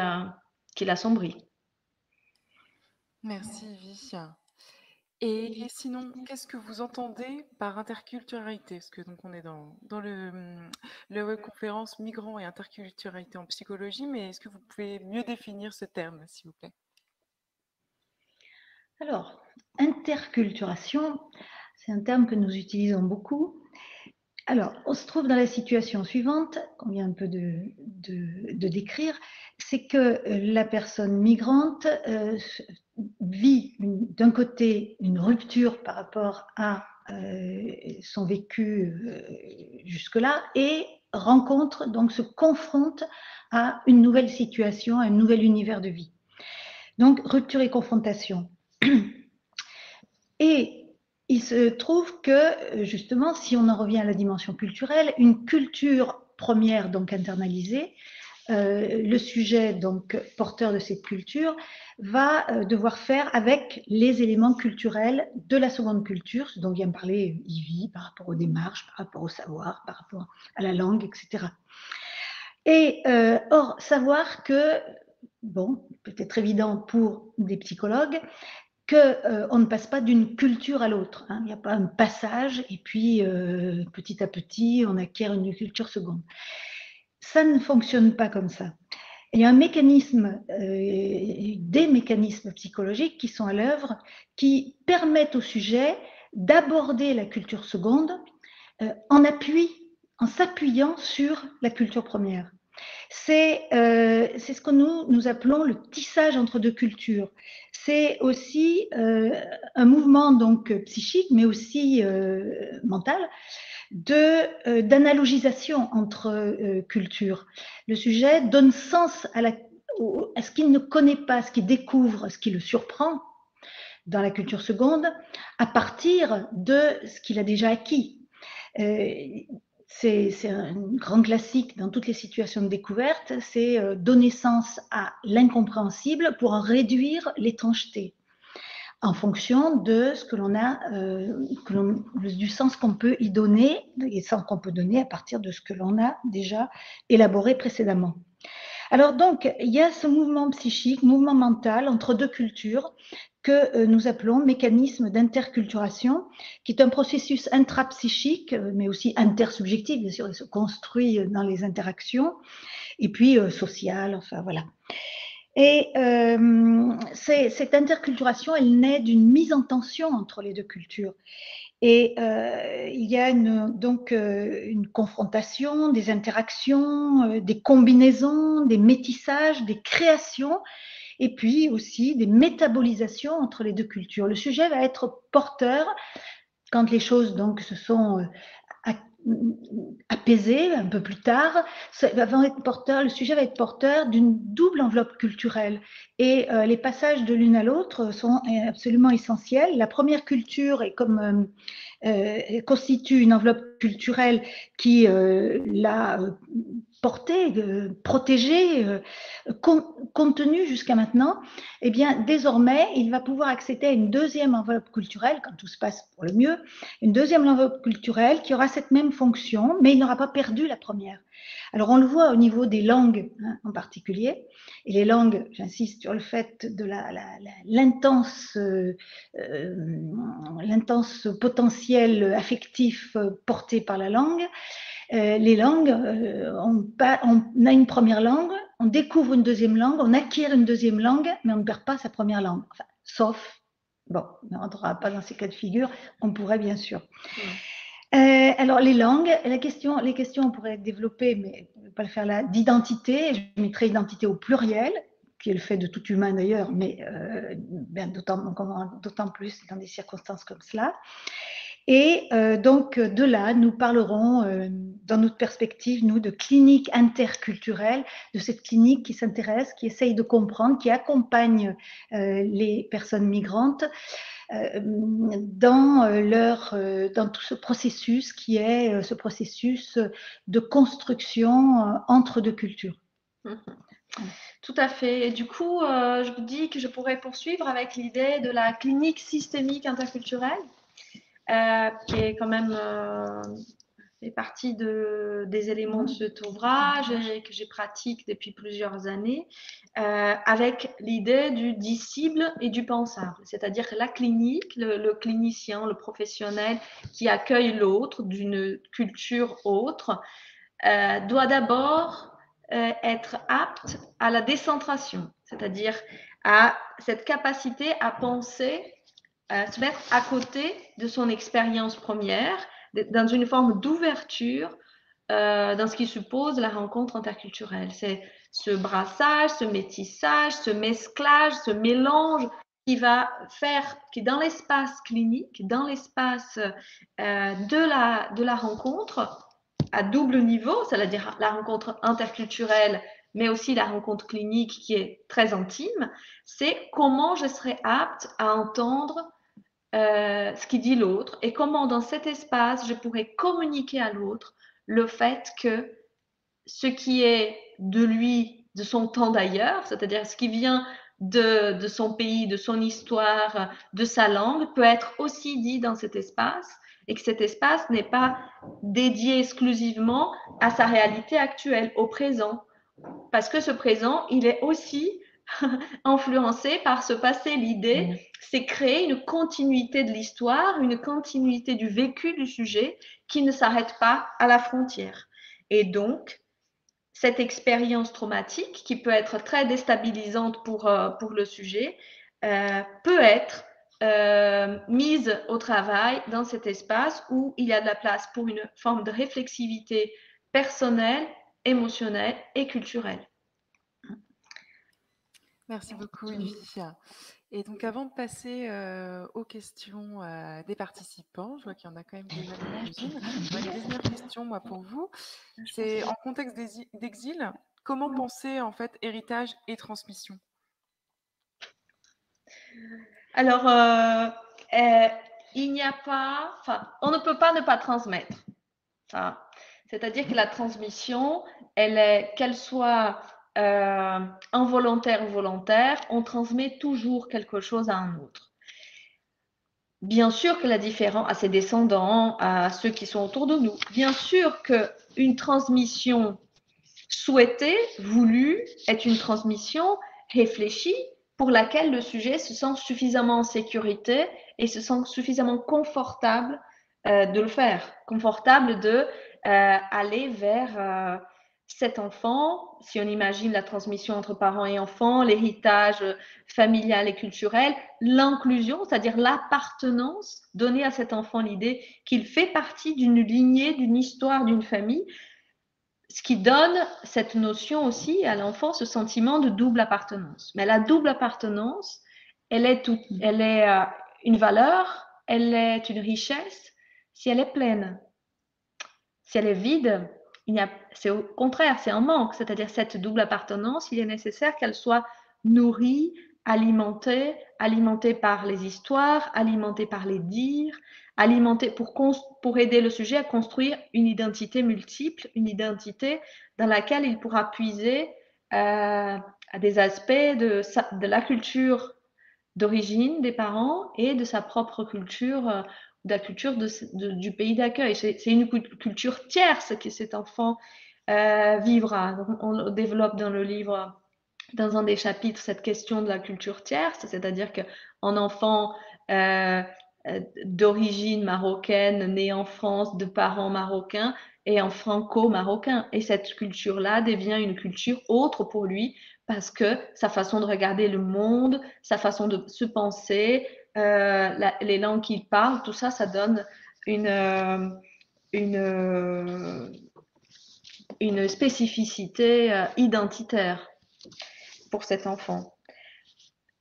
qui l'assombrit. Merci, Evie. Et sinon, qu'est-ce que vous entendez par interculturalité? Parce que donc on est dans le web conférence migrants et interculturalité en psychologie, mais est-ce que vous pouvez mieux définir ce terme, s'il vous plaît? Alors, interculturation, c'est un terme que nous utilisons beaucoup. Alors, on se trouve dans la situation suivante, qu'on vient un peu de décrire, c'est que la personne migrante vit d'un côté une rupture par rapport à son vécu jusque-là et rencontre, donc se confronte à une nouvelle situation, à un nouvel univers de vie. Donc, rupture et confrontation. Et il se trouve que, justement, si on en revient à la dimension culturelle, une culture première, donc internalisée, le sujet, donc porteur de cette culture, va devoir faire avec les éléments culturels de la seconde culture, ce dont vient parler Ivy, par rapport aux démarches, par rapport au savoir, par rapport à la langue, etc. Et or, savoir que, bon, peut-être évident pour des psychologues, qu'on ne passe pas d'une culture à l'autre. Hein. Il n'y a pas un passage et puis petit à petit, on acquiert une culture seconde. Ça ne fonctionne pas comme ça. Il y a un mécanisme, des mécanismes psychologiques qui sont à l'œuvre, qui permettent au sujet d'aborder la culture seconde en s'appuyant sur la culture première. C'est ce que nous appelons le tissage entre deux cultures. C'est aussi un mouvement donc psychique, mais aussi mental, d'analogisation entre cultures. Le sujet donne sens à ce qu'il ne connaît pas, ce qu'il découvre, ce qui le surprend dans la culture seconde, à partir de ce qu'il a déjà acquis. C'est un grand classique dans toutes les situations de découverte, c'est donner sens à l'incompréhensible pour en réduire l'étrangeté en fonction de ce que l'on a, du sens qu'on peut y donner, et sens qu'on peut donner à partir de ce que l'on a déjà élaboré précédemment. Alors donc, il y a ce mouvement psychique, mouvement mental entre deux cultures que nous appelons mécanisme d'interculturation, qui est un processus intrapsychique, mais aussi intersubjectif, bien sûr, il se construit dans les interactions, et puis social, enfin voilà. Et cette interculturation, elle naît d'une mise en tension entre les deux cultures. Et il y a une confrontation, des interactions, des combinaisons, des métissages, des créations, et puis aussi des métabolisations entre les deux cultures. Le sujet va être porteur quand les choses donc se sont apaisées un peu plus tard. Le sujet va être porteur d'une double enveloppe culturelle. Et les passages de l'une à l'autre sont absolument essentiels. La première culture est comme constitue une enveloppe culturelle qui l'a portée, protégée, contenue jusqu'à maintenant. Eh bien, désormais, il va pouvoir accéder à une deuxième enveloppe culturelle, quand tout se passe pour le mieux, une deuxième enveloppe culturelle qui aura cette même fonction, mais il n'aura pas perdu la première. Alors, on le voit au niveau des langues hein, en particulier. Et les langues, j'insiste sur le fait de l'intense potentiel affectif porté par la langue. Les langues, on a une première langue, on découvre une deuxième langue, on acquiert une deuxième langue, mais on ne perd pas sa première langue. Enfin, sauf, bon, on ne rentrera pas dans ces cas de figure, on pourrait bien sûr. Alors, les langues, les questions, on pourrait développer, mais je ne vais pas le faire là, d'identité, je mettrai identité au pluriel, qui est le fait de tout humain d'ailleurs, mais d'autant plus dans des circonstances comme cela. Et donc, de là, nous parlerons, dans notre perspective, nous, de clinique interculturelle, de cette clinique qui s'intéresse, qui essaye de comprendre, qui accompagne les personnes migrantes dans tout ce processus qui est ce processus de construction entre deux cultures. Tout à fait. Et du coup, je vous dis que je pourrais poursuivre avec l'idée de la clinique systémique interculturelle, qui est quand même fait partie des éléments de cet ouvrage et que je pratique depuis plusieurs années, avec l'idée du disciple et du pensable. C'est-à-dire que la clinique, le clinicien, le professionnel qui accueille l'autre d'une culture autre, doit d'abord être apte à la décentration, c'est-à-dire à cette capacité à penser, se mettre à côté de son expérience première, dans une forme d'ouverture dans ce qui suppose la rencontre interculturelle. C'est ce brassage, ce métissage, ce mesclage, ce mélange qui va faire que dans l'espace clinique, dans l'espace de la rencontre, à double niveau, c'est-à-dire la rencontre interculturelle, mais aussi la rencontre clinique qui est très intime, c'est comment je serai apte à entendre ce qui dit l'autre et comment dans cet espace je pourrais communiquer à l'autre le fait que ce qui est de lui, de son temps d'ailleurs, c'est-à-dire ce qui vient de son pays, de son histoire, de sa langue, peut être aussi dit dans cet espace et que cet espace n'est pas dédié exclusivement à sa réalité actuelle, au présent. Parce que ce présent, il est aussi influencé par ce passé. L'idée, c'est créer une continuité de l'histoire, une continuité du vécu du sujet qui ne s'arrête pas à la frontière. Et donc, cette expérience traumatique, qui peut être très déstabilisante pour le sujet, peut être mise au travail dans cet espace où il y a de la place pour une forme de réflexivité personnelle, émotionnelle et culturelle. Merci beaucoup, Yvi. Et donc, avant de passer aux questions des participants, je vois qu'il y en a quand même déjà quelques-unes. J'aurais une dernière question, moi, pour vous. C'est en contexte d'exil, comment penser, en fait, héritage et transmission? Alors, il n'y a pas, enfin, on ne peut pas ne pas transmettre. C'est-à-dire que la transmission, elle est, qu'elle soit involontaire ou volontaire, on transmet toujours quelque chose à un autre. Bien sûr que la différence à ses descendants, à ceux qui sont autour de nous, bien sûr qu'une transmission souhaitée, voulue, est une transmission réfléchie pour laquelle le sujet se sent suffisamment en sécurité et se sent suffisamment confortable de le faire, confortable de aller vers cet enfant, si on imagine la transmission entre parents et enfants, l'héritage familial et culturel, l'inclusion, c'est-à-dire l'appartenance, donner à cet enfant l'idée qu'il fait partie d'une lignée, d'une histoire, d'une famille, ce qui donne cette notion aussi à l'enfant, ce sentiment de double appartenance. Mais la double appartenance, elle est une valeur, elle est une richesse si elle est pleine. Si elle est vide, c'est au contraire, c'est un manque. C'est-à-dire cette double appartenance, il est nécessaire qu'elle soit nourrie, alimentée par les histoires, alimentée par les dires, alimentée pour aider le sujet à construire une identité multiple, une identité dans laquelle il pourra puiser à des aspects de la culture d'origine des parents et de sa propre culture, de la culture du pays d'accueil. C'est une culture tierce que cet enfant vivra. Donc, on développe dans le livre, dans un des chapitres, cette question de la culture tierce, c'est-à-dire qu'un enfant d'origine marocaine, né en France, de parents marocains, est un franco-marocain. Et cette culture-là devient une culture autre pour lui parce que sa façon de regarder le monde, sa façon de se penser, les langues qu'il parle, tout ça, ça donne une spécificité identitaire pour cet enfant.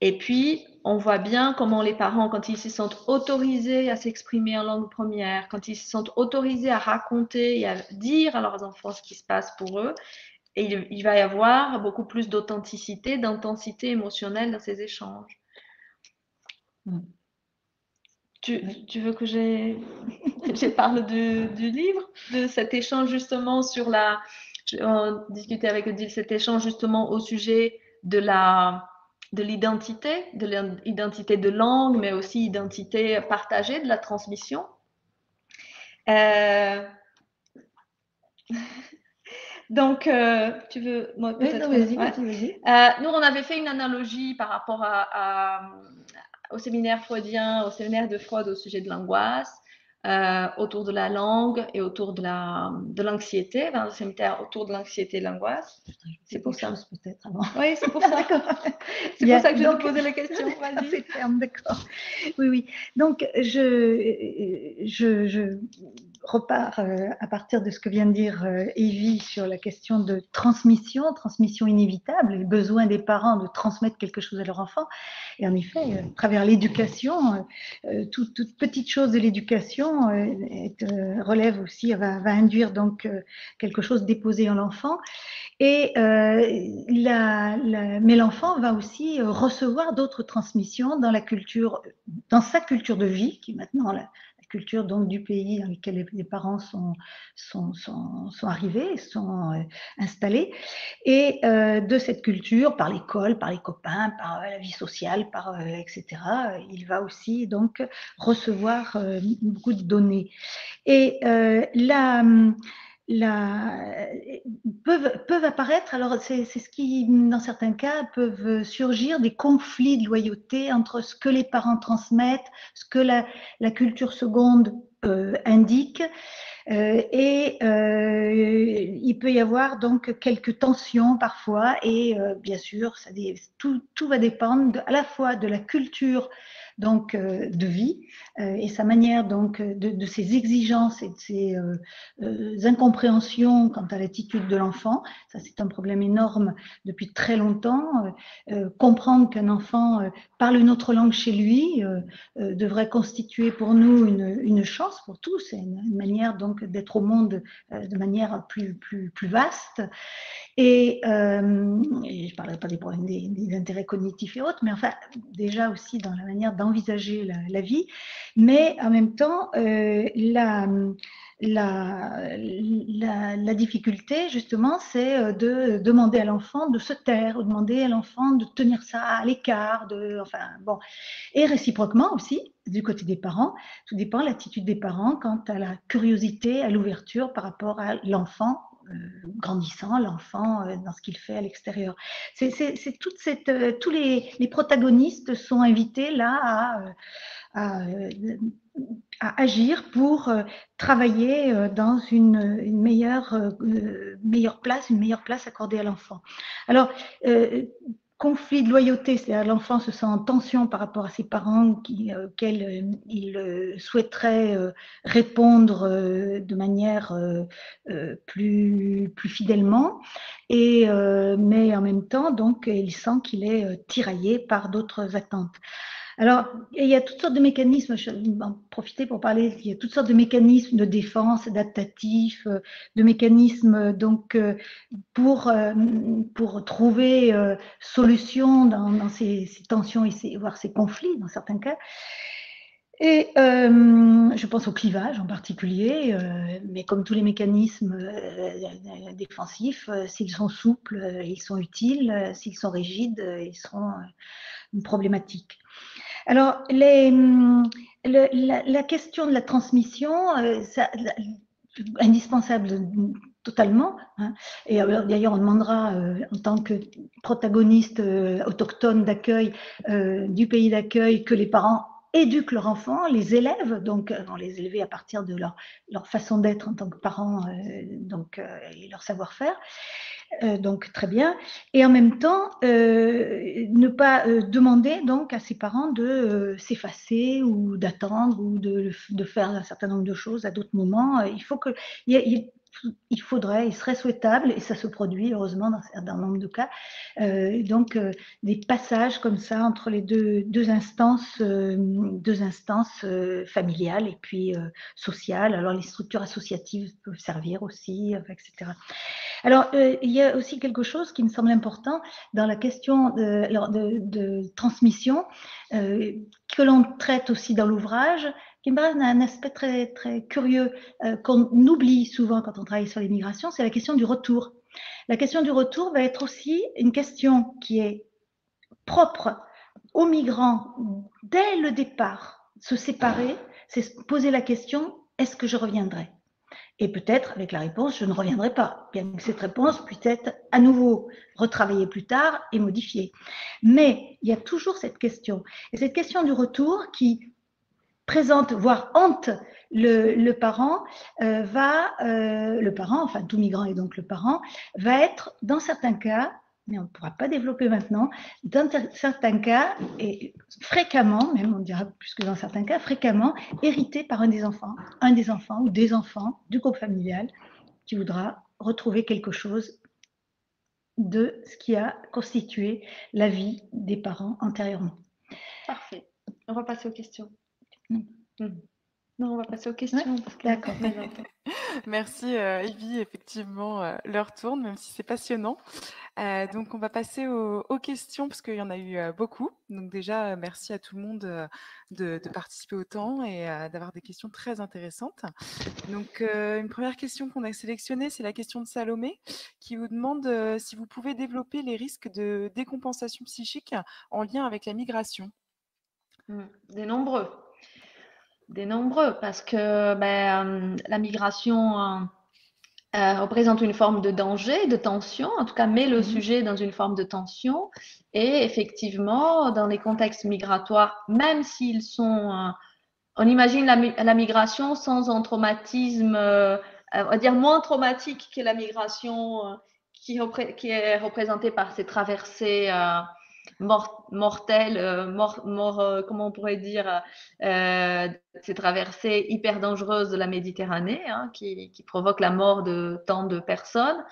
Et puis, on voit bien comment les parents, quand ils se sentent autorisés à s'exprimer en langue première, quand ils se sentent autorisés à raconter et à dire à leurs enfants ce qui se passe pour eux, et il va y avoir beaucoup plus d'authenticité, d'intensité émotionnelle dans ces échanges. Tu veux que je parle du livre, de cet échange justement sur on discutait avec Odile, cet échange justement au sujet de l'identité, de langue, mais aussi identité partagée, de la transmission. Donc, tu veux moi peut-être vas-y. Nous, on avait fait une analogie par rapport au séminaire freudien, au séminaire de Freud au sujet de l'angoisse, autour de la langue et autour de l'anxiété, le séminaire autour de l'anxiété et de l'angoisse. C'est pour ça peut-être avant. Oui, c'est pour ça. C'est pour ça que je te posais la question. Vas-y. D'accord. Oui. Donc, je repars à partir de ce que vient de dire Evie sur la question de transmission inévitable, le besoin des parents de transmettre quelque chose à leur enfant. Et en effet, à travers l'éducation, toute petite chose de l'éducation relève aussi, va induire donc quelque chose déposé en l'enfant. Et mais l'enfant va aussi recevoir d'autres transmissions dans sa culture de vie, qui est maintenant la culture donc du pays dans lequel les parents sont arrivés, sont installés, et de cette culture, par l'école, par les copains, par la vie sociale, etc. Il va aussi donc recevoir beaucoup de données. Et peuvent apparaître, alors c'est ce qui, dans certains cas, peuvent surgir des conflits de loyauté entre ce que les parents transmettent, ce que la culture seconde indique, et il peut y avoir donc quelques tensions parfois, et bien sûr, tout va dépendre à la fois de la culture donc de vie et sa manière donc de ses exigences et de ses incompréhensions quant à l'attitude de l'enfant. Ça, c'est un problème énorme depuis très longtemps. Comprendre qu'un enfant parle une autre langue chez lui devrait constituer pour nous une chance pour tous. C'est une manière donc d'être au monde de manière plus vaste. Et je ne parlerai pas des problèmes des intérêts cognitifs et autres, mais enfin déjà aussi dans la manière d'envisager la vie. Mais en même temps, la difficulté, justement, c'est de demander à l'enfant de se taire, ou demander à l'enfant de tenir ça à l'écart, enfin bon. Et réciproquement aussi, du côté des parents, tout dépend de l'attitude des parents quant à la curiosité, à l'ouverture par rapport à l'enfant grandissant, l'enfant dans ce qu'il fait à l'extérieur. C'est toute tous les protagonistes sont invités là à agir pour travailler dans une meilleure place accordée à l'enfant. Alors, conflit de loyauté, c'est-à-dire l'enfant se sent en tension par rapport à ses parents auxquels il souhaiterait répondre de manière plus fidèlement, mais en même temps, donc, il sent qu'il est tiraillé par d'autres attentes. Alors, il y a toutes sortes de mécanismes, je vais en profiter pour parler, il y a toutes sortes de mécanismes de défense, adaptatifs, de mécanismes donc pour trouver solution dans ces tensions et voire ces conflits dans certains cas. Et je pense au clivage en particulier, mais comme tous les mécanismes défensifs, s'ils sont souples, ils sont utiles, s'ils sont rigides, ils seront problématiques. Alors, la question de la transmission, indispensable totalement, hein. Et d'ailleurs on demandera en tant que protagoniste autochtone d'accueil du pays d'accueil que les parents éduquent leurs enfants, les élèves, donc vont les élever à partir de leur façon d'être en tant que parents, et leur savoir-faire. Donc très bien, et en même temps ne pas demander donc à ses parents de s'effacer ou d'attendre ou de faire un certain nombre de choses à d'autres moments. Il faut que il serait souhaitable, et ça se produit heureusement dans un certain nombre de cas, donc des passages comme ça entre les deux instances familiales et puis sociales. Alors les structures associatives peuvent servir aussi, etc. Alors, il y a aussi quelque chose qui me semble important dans la question de transmission, que l'on traite aussi dans l'ouvrage, qui me paraît un aspect très, très curieux, qu'on oublie souvent quand on travaille sur les migrations, c'est la question du retour. La question du retour va être aussi une question qui est propre aux migrants dès le départ. Se séparer, c'est se poser la question, est-ce que je reviendrai ? Et peut-être avec la réponse, je ne reviendrai pas, bien que cette réponse puisse être à nouveau retravaillée plus tard et modifiée. Mais il y a toujours cette question. Et cette question du retour qui présente, voire hante le parent, le parent, enfin tout migrant et donc le parent, va être dans certains cas, mais on ne pourra pas développer maintenant, dans certains cas, et fréquemment, même on dira plus que dans certains cas, fréquemment, hérité par un des enfants ou des enfants du groupe familial qui voudra retrouver quelque chose de ce qui a constitué la vie des parents antérieurement. Parfait. On va passer aux questions. Mm. Non, on va passer aux questions. Ouais, d'accord. Merci Evie, effectivement, l'heure tourne, même si c'est passionnant. Donc on va passer aux questions, parce qu'il y en a eu beaucoup. Donc déjà, merci à tout le monde de participer autant et d'avoir des questions très intéressantes. Donc une première question qu'on a sélectionnée, c'est la question de Salomé, qui vous demande si vous pouvez développer les risques de décompensation psychique en lien avec la migration. Des nombreux, parce que la migration représente une forme de danger, de tension, en tout cas met le sujet dans une forme de tension. Et effectivement, dans les contextes migratoires, même s'ils sont... on imagine la migration sans un traumatisme, on va dire moins traumatique que la migration qui est représentée par ces traversées mortelles, comment on pourrait dire, ces traversées hyper dangereuses de la Méditerranée, hein, qui provoquent la mort de tant de personnes,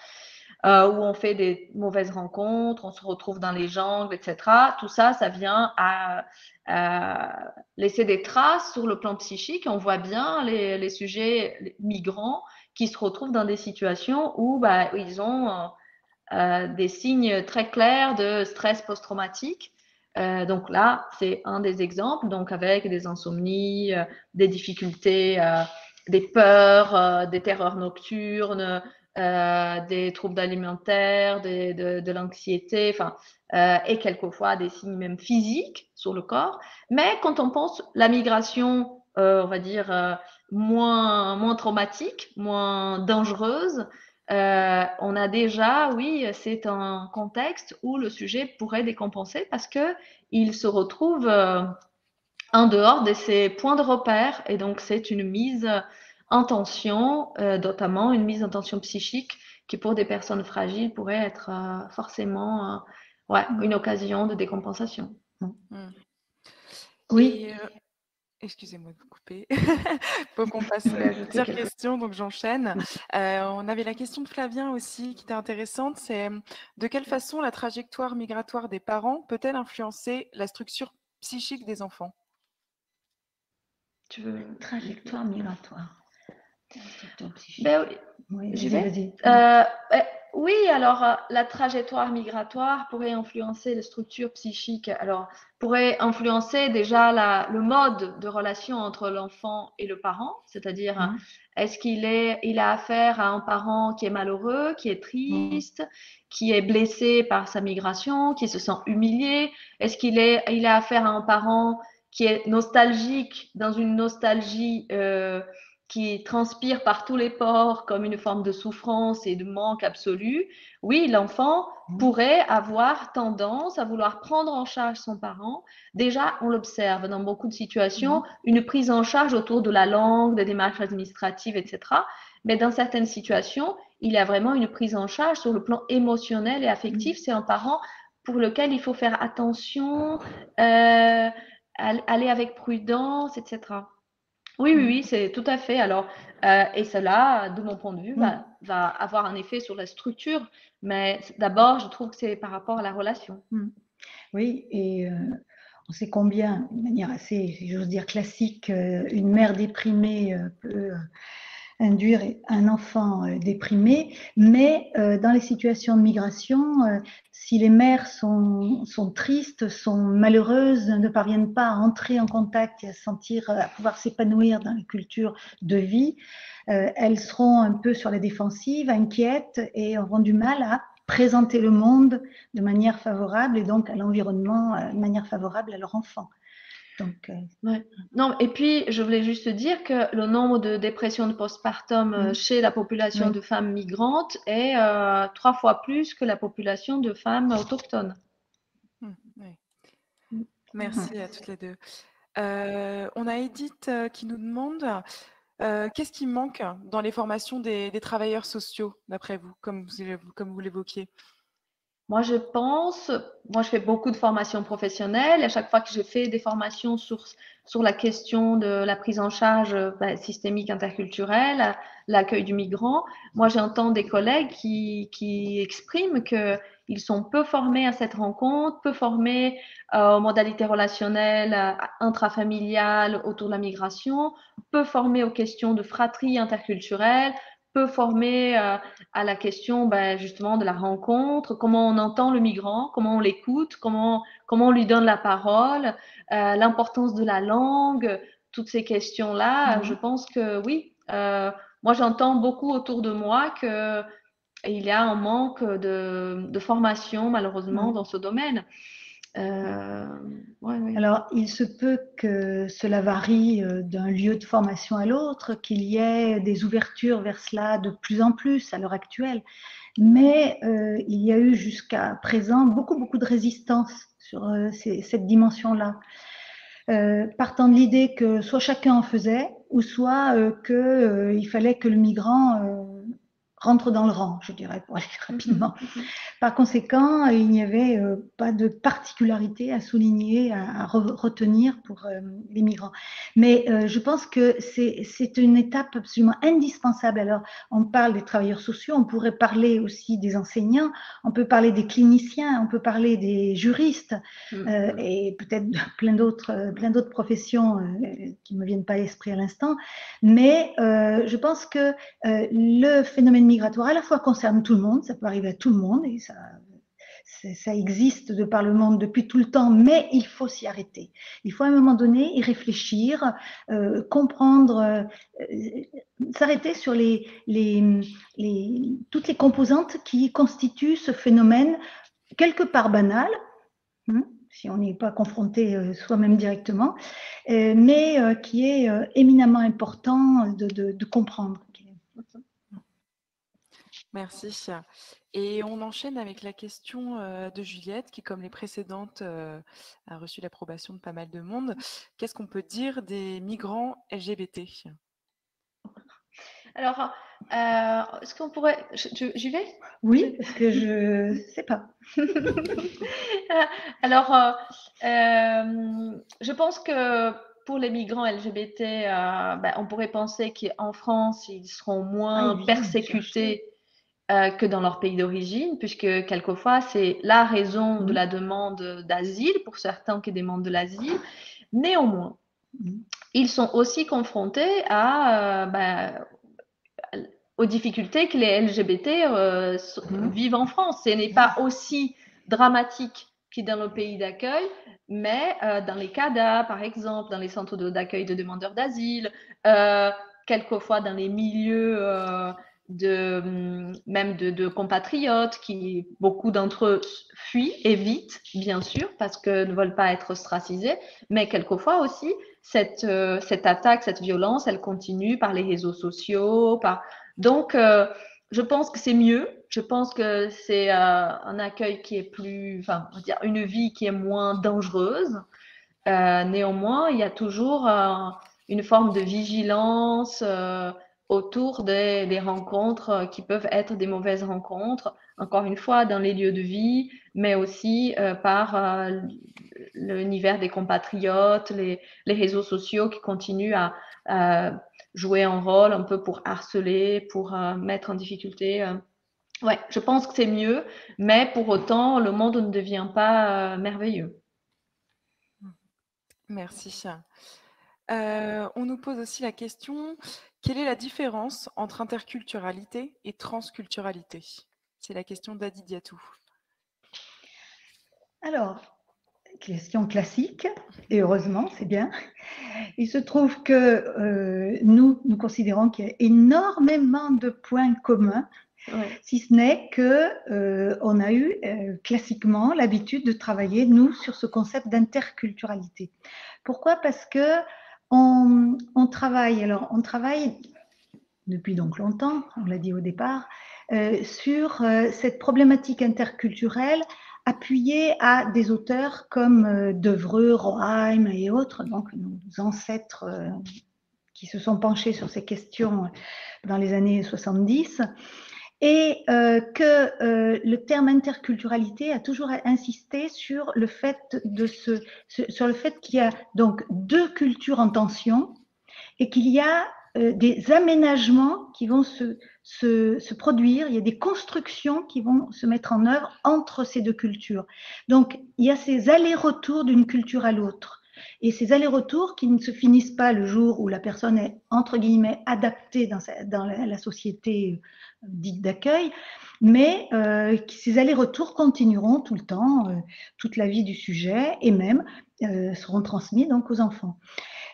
où on fait des mauvaises rencontres, on se retrouve dans les jungles, etc. Tout ça, ça vient à laisser des traces sur le plan psychique. On voit bien les sujets migrants qui se retrouvent dans des situations où ils ont des signes très clairs de stress post-traumatique. Donc là, c'est un des exemples, donc avec des insomnies, des difficultés, des peurs, des terreurs nocturnes, des troubles alimentaires, de l'anxiété, et quelquefois des signes même physiques sur le corps. Mais quand on pense la migration, on va dire, moins traumatique, moins dangereuse, on a déjà, oui, c'est un contexte où le sujet pourrait décompenser parce qu'il se retrouve en dehors de ses points de repère, et donc c'est une mise en tension, notamment une mise en tension psychique qui pour des personnes fragiles pourrait être forcément une occasion de décompensation. Oui. Excusez-moi de vous couper. Il faut qu'on passe plusieurs questions, donc j'enchaîne. On avait la question de Flavien aussi qui était intéressante, c'est de quelle façon la trajectoire migratoire des parents peut-elle influencer la structure psychique des enfants ? Tu veux trajectoire migratoire. Oui, j'y vais. Oui, alors la trajectoire migratoire pourrait influencer les structures psychiques. Alors, pourrait influencer déjà le mode de relation entre l'enfant et le parent, c'est-à-dire est-ce il a affaire à un parent qui est malheureux, qui est triste, qui est blessé par sa migration, qui se sent humilié? Est-ce il a affaire à un parent qui est nostalgique, dans une nostalgie qui transpire par tous les pores comme une forme de souffrance et de manque absolu? Oui, l'enfant pourrait avoir tendance à vouloir prendre en charge son parent. Déjà, on l'observe dans beaucoup de situations, une prise en charge autour de la langue, des démarches administratives, etc. Mais dans certaines situations, il y a vraiment une prise en charge sur le plan émotionnel et affectif. C'est un parent pour lequel il faut faire attention, aller avec prudence, etc. Oui, c'est tout à fait. Alors, et cela, de mon point de vue, va avoir un effet sur la structure, mais d'abord, je trouve que c'est par rapport à la relation. Oui, et on sait combien, de manière assez, si j'ose dire, classique, une mère déprimée peut induire un enfant déprimé, mais dans les situations de migration, si les mères sont tristes, sont malheureuses, ne parviennent pas à entrer en contact et à sentir, à pouvoir s'épanouir dans la culture de vie, elles seront un peu sur la défensive, inquiètes et auront du mal à présenter le monde de manière favorable et donc à l'environnement de manière favorable à leur enfant. Donc, ouais. Non, et puis je voulais juste dire que le nombre de dépressions de postpartum chez la population de femmes migrantes est 3 fois plus que la population de femmes autochtones. Oui. Merci à toutes les deux. On a Edith qui nous demande qu'est-ce qui manque dans les formations des travailleurs sociaux, d'après vous, comme vous l'évoquiez? Moi, je fais beaucoup de formations professionnelles. Et à chaque fois que je fais des formations sur la question de la prise en charge systémique interculturelle, l'accueil du migrant, moi, j'entends des collègues qui expriment qu'ils sont peu formés à cette rencontre, peu formés aux modalités relationnelles, intrafamiliales autour de la migration, peu formés aux questions de fratrie interculturelle, peu formés à la question justement de la rencontre, comment on entend le migrant, comment on l'écoute, comment on lui donne la parole, l'importance de la langue, toutes ces questions-là. Je pense que oui, moi j'entends beaucoup autour de moi que il y a un manque de formation malheureusement dans ce domaine. Alors, il se peut que cela varie d'un lieu de formation à l'autre, qu'il y ait des ouvertures vers cela de plus en plus à l'heure actuelle, mais il y a eu jusqu'à présent beaucoup de résistance sur cette dimension-là, partant de l'idée que soit chacun en faisait, ou soit qu'il fallait que le migrant rentre dans le rang, je dirais, pour aller rapidement. Par conséquent, il n'y avait pas de particularité à souligner, à retenir pour les migrants. Mais je pense que c'est une étape absolument indispensable. Alors, on parle des travailleurs sociaux, on pourrait parler aussi des enseignants, on peut parler des cliniciens, on peut parler des juristes et peut-être plein d'autres professions qui ne me viennent pas à l'esprit à l'instant. Mais je pense que le phénomène migratoire à la fois concerne tout le monde, ça peut arriver à tout le monde et ça existe de par le monde depuis tout le temps, mais il faut s'y arrêter. Il faut à un moment donné y réfléchir, comprendre, s'arrêter sur toutes les composantes qui constituent ce phénomène quelque part banal, si on n'y est pas confronté soi-même directement, mais qui est éminemment important de comprendre. Merci. Et on enchaîne avec la question de Juliette, qui, comme les précédentes, a reçu l'approbation de pas mal de monde. Qu'est-ce qu'on peut dire des migrants LGBT? Alors, est-ce qu'on pourrait... J'y vais? Oui, parce que je ne sais pas. Alors, je pense que pour les migrants LGBT, on pourrait penser qu'en France, ils seront moins persécutés que dans leur pays d'origine, puisque quelquefois, c'est la raison de la demande d'asile pour certains qui demandent de l'asile. Néanmoins, ils sont aussi confrontés aux difficultés que les LGBT vivent en France. Ce n'est pas aussi dramatique que dans le pays d'accueil, mais dans les CADA, par exemple, dans les centres d'accueil de demandeurs d'asile, quelquefois dans les milieux même de compatriotes, qui beaucoup d'entre eux fuient, évitent, bien sûr, parce qu'ils ne veulent pas être ostracisés, mais quelquefois aussi, cette attaque, cette violence, elle continue par les réseaux sociaux, Donc, je pense que c'est mieux. Je pense que c'est un accueil qui est plus, enfin, on va dire une vie qui est moins dangereuse. Néanmoins, il y a toujours une forme de vigilance autour des rencontres qui peuvent être des mauvaises rencontres, encore une fois, dans les lieux de vie, mais aussi par l'univers des compatriotes, les réseaux sociaux qui continuent à jouer un rôle un peu pour harceler, pour mettre en difficulté. Ouais, je pense que c'est mieux, mais pour autant, le monde ne devient pas merveilleux. Merci. On nous pose aussi la question, quelle est la différence entre interculturalité et transculturalité? C'est la question d'Adi Diatou. Alors, question classique, et heureusement, c'est bien. Il se trouve que nous considérons qu'il y a énormément de points communs, si ce n'est qu'on a eu classiquement l'habitude de travailler, nous, sur ce concept d'interculturalité. Pourquoi? Parce que on travaille depuis donc longtemps, on l'a dit au départ, sur cette problématique interculturelle appuyée à des auteurs comme Devreux, Roheim et autres, donc nos ancêtres qui se sont penchés sur ces questions dans les années 70, et que le terme interculturalité a toujours insisté sur le fait qu'il y a donc deux cultures en tension et qu'il y a des aménagements qui vont se produire, il y a des constructions qui vont se mettre en œuvre entre ces deux cultures. Donc, il y a ces allers-retours d'une culture à l'autre. Et ces allers-retours qui ne se finissent pas le jour où la personne est, entre guillemets, adaptée dans la société dite d'accueil, mais ces allers-retours continueront tout le temps, toute la vie du sujet, et même seront transmis donc aux enfants.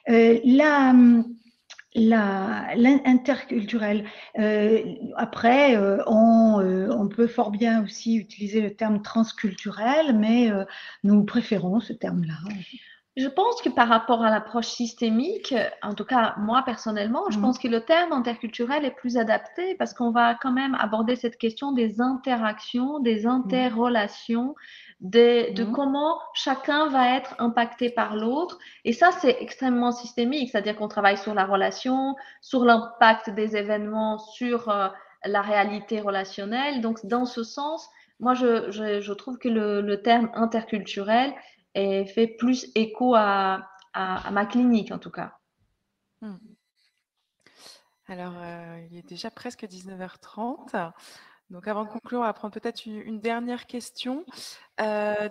L'interculturel. Après, on peut fort bien aussi utiliser le terme transculturel, mais nous préférons ce terme-là. Je pense que par rapport à l'approche systémique, en tout cas moi personnellement, je pense que le terme interculturel est plus adapté parce qu'on va quand même aborder cette question des interactions, des interrelations, de comment chacun va être impacté par l'autre. Et ça, c'est extrêmement systémique, c'est-à-dire qu'on travaille sur la relation, sur l'impact des événements, sur la réalité relationnelle. Donc, dans ce sens, moi, je trouve que le terme interculturel et fait plus écho à ma clinique en tout cas. Alors, il est déjà presque 19h30. Donc, avant de conclure, on va prendre peut-être une dernière question.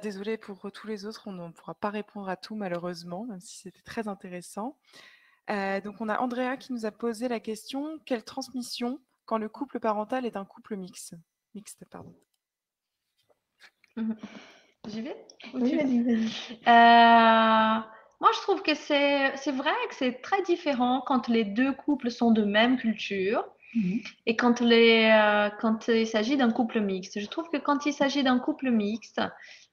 Désolée pour tous les autres, on ne pourra pas répondre à tout malheureusement, même si c'était très intéressant. Donc, on a Andrea qui nous a posé la question, quelle transmission quand le couple parental est un couple mixte? J'y vais? Oui, vas-y. Moi, je trouve que c'est vrai que c'est très différent quand les deux couples sont de même culture et quand il s'agit d'un couple mixte. Je trouve que quand il s'agit d'un couple mixte,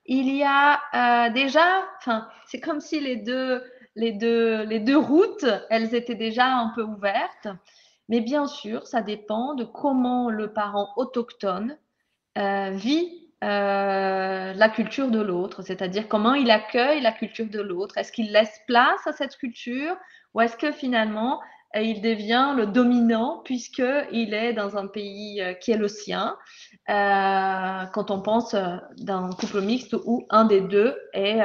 il y a déjà, c'est comme si les deux routes, elles étaient déjà un peu ouvertes. Mais bien sûr, ça dépend de comment le parent autochtone vit la culture de l'autre, c'est-à-dire comment il accueille la culture de l'autre. Est-ce qu'il laisse place à cette culture ou est-ce que finalement il devient le dominant puisqu'il est dans un pays qui est le sien quand on pense d'un couple mixte où un des deux est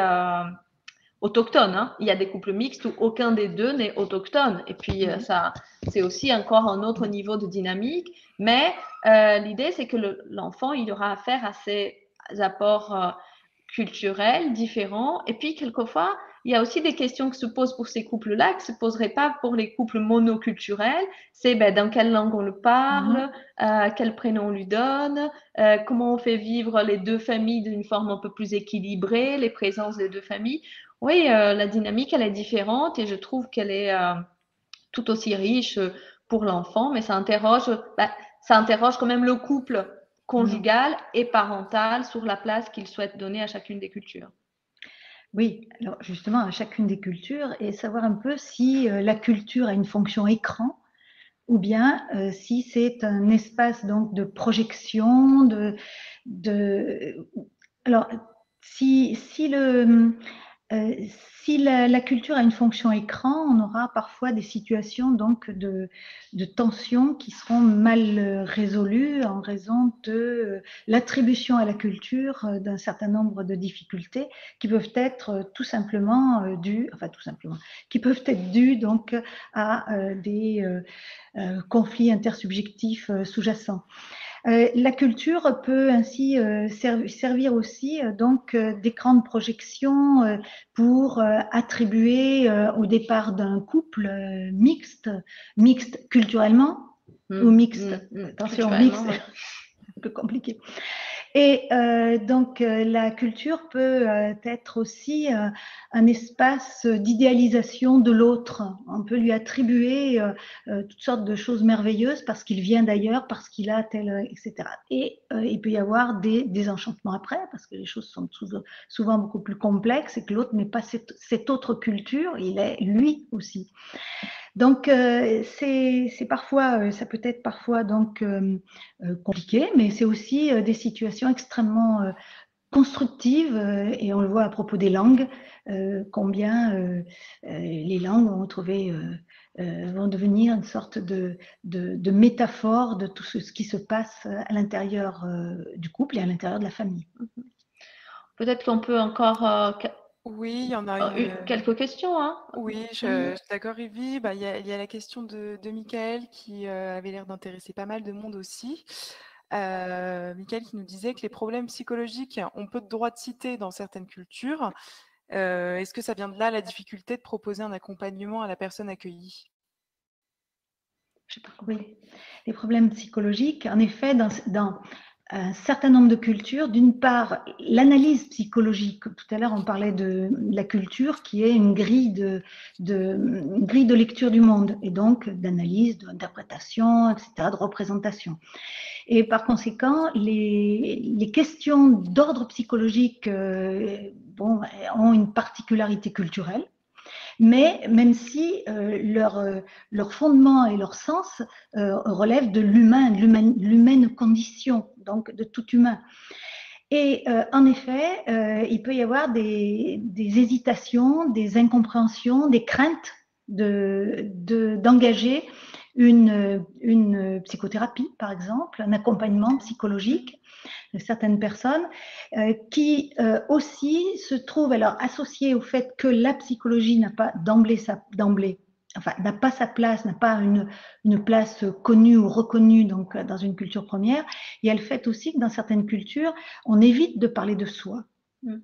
autochtone. Hein. Il y a des couples mixtes où aucun des deux n'est autochtone. Et puis, ça, c'est aussi encore un autre niveau de dynamique. Mais l'idée, c'est que l'enfant, il aura affaire à ces apports culturels différents. Et puis, quelquefois, il y a aussi des questions qui se posent pour ces couples-là, qui ne se poseraient pas pour les couples monoculturels. C'est dans quelle langue on le parle, quel prénom on lui donne, comment on fait vivre les deux familles d'une forme un peu plus équilibrée, les présences des deux familles. Oui, la dynamique, elle est différente et je trouve qu'elle est tout aussi riche pour l'enfant, mais ça interroge quand même le couple conjugal et parental sur la place qu'il souhaite donner à chacune des cultures. Oui, alors justement, à chacune des cultures, et savoir un peu si la culture a une fonction écran ou bien si c'est un espace donc de projection, alors si Si la culture a une fonction écran, on aura parfois des situations donc de tension qui seront mal résolues en raison de l'attribution à la culture d'un certain nombre de difficultés qui peuvent être tout simplement qui peuvent être dues donc à des conflits intersubjectifs sous-jacents. La culture peut ainsi servir aussi donc d'écran de projection pour attribuer au départ d'un couple mixte culturellement ou mixte, attention, mixte, ouais. un peu compliqué. Et donc la culture peut être aussi un espace d'idéalisation de l'autre. On peut lui attribuer toutes sortes de choses merveilleuses parce qu'il vient d'ailleurs, parce qu'il a tel, etc. Et il peut y avoir des désenchantements après, parce que les choses sont souvent beaucoup plus complexes et que l'autre n'est pas cette autre culture, il est lui aussi. Donc, c'est parfois, ça peut être parfois donc compliqué, mais c'est aussi des situations extrêmement constructives, et on le voit à propos des langues, combien les langues vont devenir une sorte de métaphore de tout ce qui se passe à l'intérieur du couple et à l'intérieur de la famille. Peut-être qu'on peut encore Oui, il y en a quelques questions. Hein. Oui, je suis d'accord, Evie. Bah, il y a la question de Michael qui avait l'air d'intéresser pas mal de monde aussi. Michael qui nous disait que les problèmes psychologiques ont peu de droit de citer dans certaines cultures. Est-ce que ça vient de là, la difficulté de proposer un accompagnement à la personne accueillie? Oui, les problèmes psychologiques, en effet, dans un certain nombre de cultures, d'une part, l'analyse psychologique. Tout à l'heure, on parlait de la culture qui est une grille de lecture du monde, et donc d'analyse, d'interprétation, etc., de représentation. Et par conséquent, les questions d'ordre psychologique ont une particularité culturelle. Mais même si leur fondement et leur sens relèvent de l'humaine condition, donc de tout humain. Et en effet, il peut y avoir des hésitations, des incompréhensions, des craintes d'engager une psychothérapie, par exemple, un accompagnement psychologique de certaines personnes qui aussi se trouvent alors associées au fait que la psychologie n'a pas n'a pas sa place, n'a pas une place connue ou reconnue donc, dans une culture première. Il y a le fait aussi que dans certaines cultures, on évite de parler de soi. Il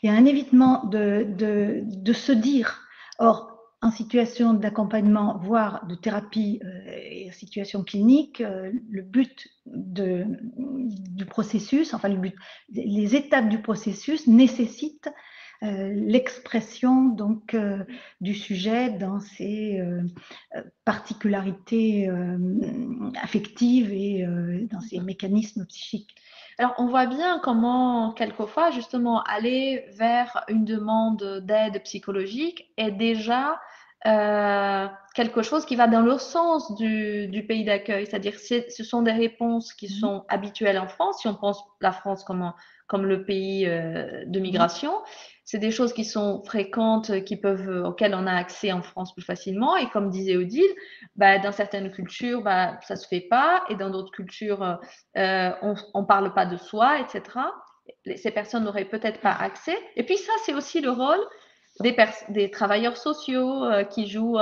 y a un évitement de se dire. Or, en situation d'accompagnement, voire de thérapie et situation clinique, le but du processus, enfin les étapes du processus nécessitent l'expression donc du sujet dans ses particularités affectives et dans ses mécanismes psychiques. Alors, on voit bien comment, quelquefois, justement, aller vers une demande d'aide psychologique est déjà quelque chose qui va dans le sens du pays d'accueil. C'est-à-dire que ce sont des réponses qui sont habituelles en France. Si on pense la France comme le pays de migration, c'est des choses qui sont fréquentes, auxquelles on a accès en France plus facilement. Et comme disait Odile, dans certaines cultures, ça se fait pas. Et dans d'autres cultures, on parle pas de soi, etc. Ces personnes n'auraient peut-être pas accès. Et puis ça, c'est aussi le rôle des travailleurs sociaux qui jouent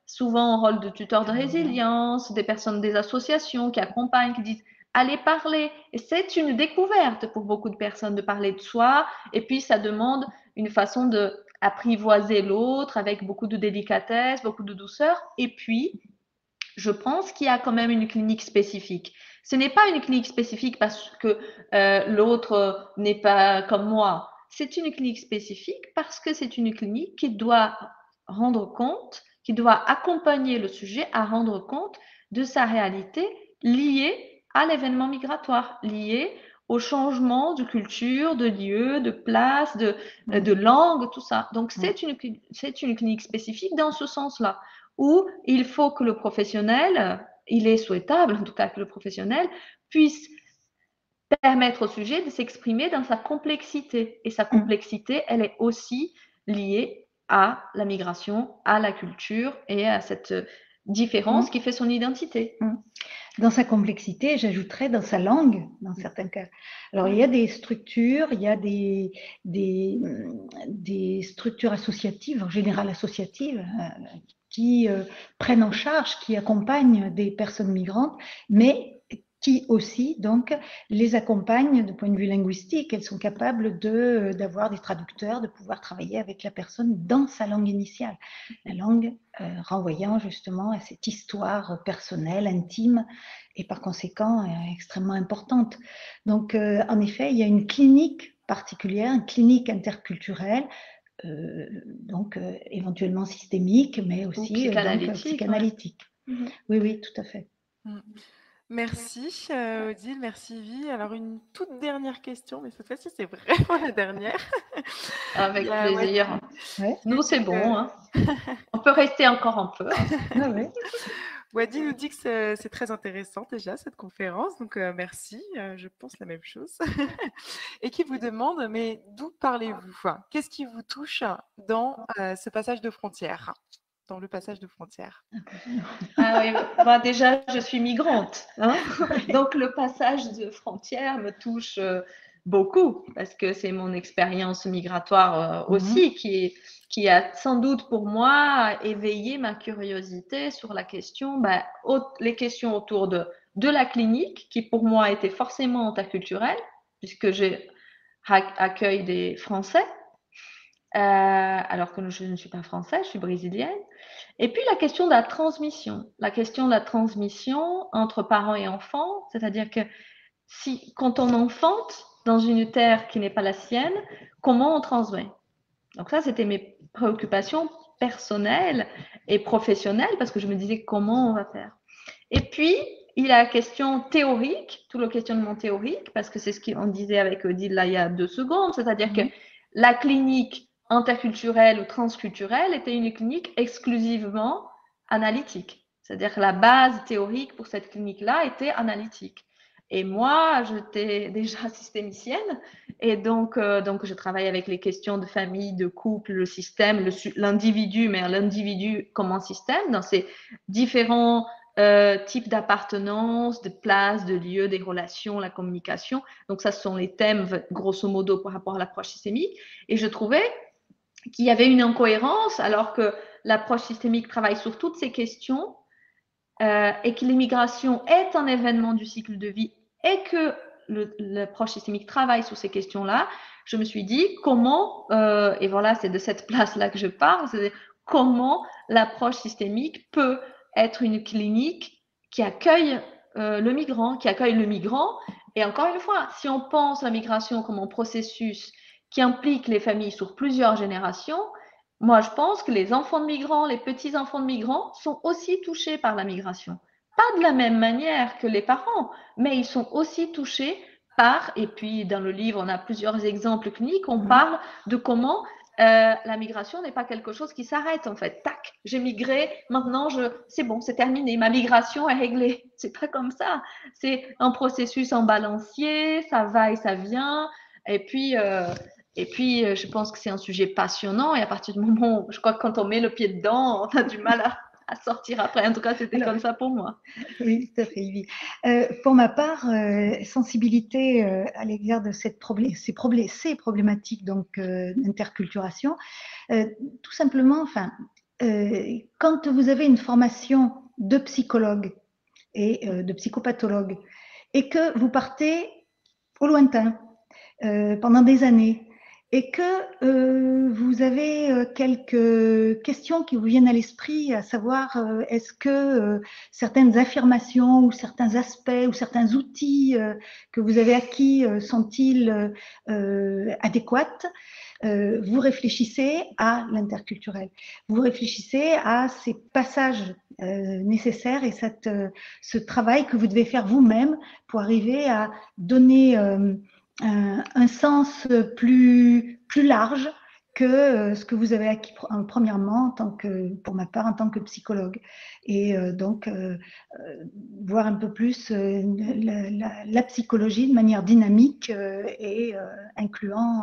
souvent un rôle de tuteur de résilience, des personnes des associations qui accompagnent, qui disent allez parler. Et c'est une découverte pour beaucoup de personnes de parler de soi. Et puis ça demande une façon de apprivoiser l'autre avec beaucoup de délicatesse, beaucoup de douceur. Et puis, je pense qu'il y a quand même une clinique spécifique. Ce n'est pas une clinique spécifique parce que l'autre n'est pas comme moi. C'est une clinique spécifique parce que c'est une clinique qui doit rendre compte, qui doit accompagner le sujet à rendre compte de sa réalité liée à l'événement migratoire, liée au changement de culture, de lieu, de place, de langue, tout ça. Donc, c'est une clinique spécifique dans ce sens-là, où il faut que le professionnel, il est souhaitable en tout cas que le professionnel puisse permettre au sujet de s'exprimer dans sa complexité. Et sa complexité, elle est aussi liée à la migration, à la culture et à cette différence qui fait son identité. Dans sa complexité, j'ajouterais dans sa langue, dans certains cas. Alors, il y a des structures, il y a des structures associatives, en général associatives, qui prennent en charge, qui accompagnent des personnes migrantes, mais qui aussi, donc, les accompagnent de point de vue linguistique. Elles sont capables d'avoir des traducteurs, de pouvoir travailler avec la personne dans sa langue initiale. La langue renvoyant justement à cette histoire personnelle, intime, et par conséquent extrêmement importante. Donc, en effet, il y a une clinique particulière, une clinique interculturelle, donc éventuellement systémique, mais aussi psychanalytique. Oui, oui, tout à fait. Merci Odile, merci Evie. Alors une toute dernière question, mais cette fois-ci c'est vraiment la dernière. Avec plaisir. Nous c'est bon, hein. On peut rester encore un peu. Wadi nous dit que c'est très intéressant déjà cette conférence, donc merci, je pense la même chose. Et qui vous demande, mais d'où parlez-vous? Qu'est-ce qui vous touche dans ce passage de frontière? Dans le passage de frontière. Ah oui, bah déjà, je suis migrante. Hein, donc, le passage de frontière me touche beaucoup parce que c'est mon expérience migratoire aussi qui a sans doute pour moi éveillé ma curiosité sur la question, les questions autour de la clinique qui pour moi était forcément interculturelle puisque j'accueille des Français. Alors que je ne suis pas française, je suis brésilienne. Et puis la question de la transmission entre parents et enfants, c'est-à-dire que quand on enfante dans une terre qui n'est pas la sienne, comment on transmet? Donc ça, c'était mes préoccupations personnelles et professionnelles parce que je me disais comment on va faire. Et puis, il y a la question théorique, tout le questionnement théorique, parce que c'est ce qu'on disait avec Odile là il y a 2 secondes, c'est-à-dire que la clinique interculturelle ou transculturelle était une clinique exclusivement analytique. C'est-à-dire que la base théorique pour cette clinique-là était analytique. Et moi, j'étais déjà systémicienne et donc je travaille avec les questions de famille, de couple, le système, l'individu, mais l'individu comme un système dans ces différents types d'appartenance, de place, de lieu, des relations, la communication. Donc ça, ce sont les thèmes grosso modo par rapport à l'approche systémique. Et je trouvais qu'il y avait une incohérence alors que l'approche systémique travaille sur toutes ces questions et que l'immigration est un événement du cycle de vie et que l'approche systémique travaille sur ces questions-là, je me suis dit comment, et voilà, c'est de cette place-là que je parle, c'est comment l'approche systémique peut être une clinique qui accueille le migrant, Et encore une fois, si on pense la migration comme un processus qui implique les familles sur plusieurs générations, moi, je pense que les enfants de migrants, les petits-enfants de migrants sont aussi touchés par la migration. Pas de la même manière que les parents, mais ils sont aussi touchés par, et puis dans le livre, on a plusieurs exemples cliniques, on parle de comment la migration n'est pas quelque chose qui s'arrête en fait. Tac, j'ai migré, maintenant c'est bon, c'est terminé, ma migration est réglée. C'est pas comme ça. C'est un processus en balancier, ça va et ça vient. Et puis, je pense que c'est un sujet passionnant et à partir du moment où, je crois que quand on met le pied dedans, on a du mal à sortir après. En tout cas, c'était comme ça pour moi. Oui, tout à fait, Evie. Pour ma part, sensibilité à l'égard de ces problématiques d'interculturation, tout simplement, quand vous avez une formation de psychologue et de psychopathologue et que vous partez au lointain pendant des années et que vous avez quelques questions qui vous viennent à l'esprit, à savoir est-ce que certaines affirmations ou certains aspects ou certains outils que vous avez acquis sont-ils adéquats? Vous réfléchissez à l'interculturel, vous réfléchissez à ces passages nécessaires et ce travail que vous devez faire vous-même pour arriver à donner un sens plus large que ce que vous avez acquis premièrement pour ma part en tant que psychologue. Et donc voir un peu plus la psychologie de manière dynamique et incluant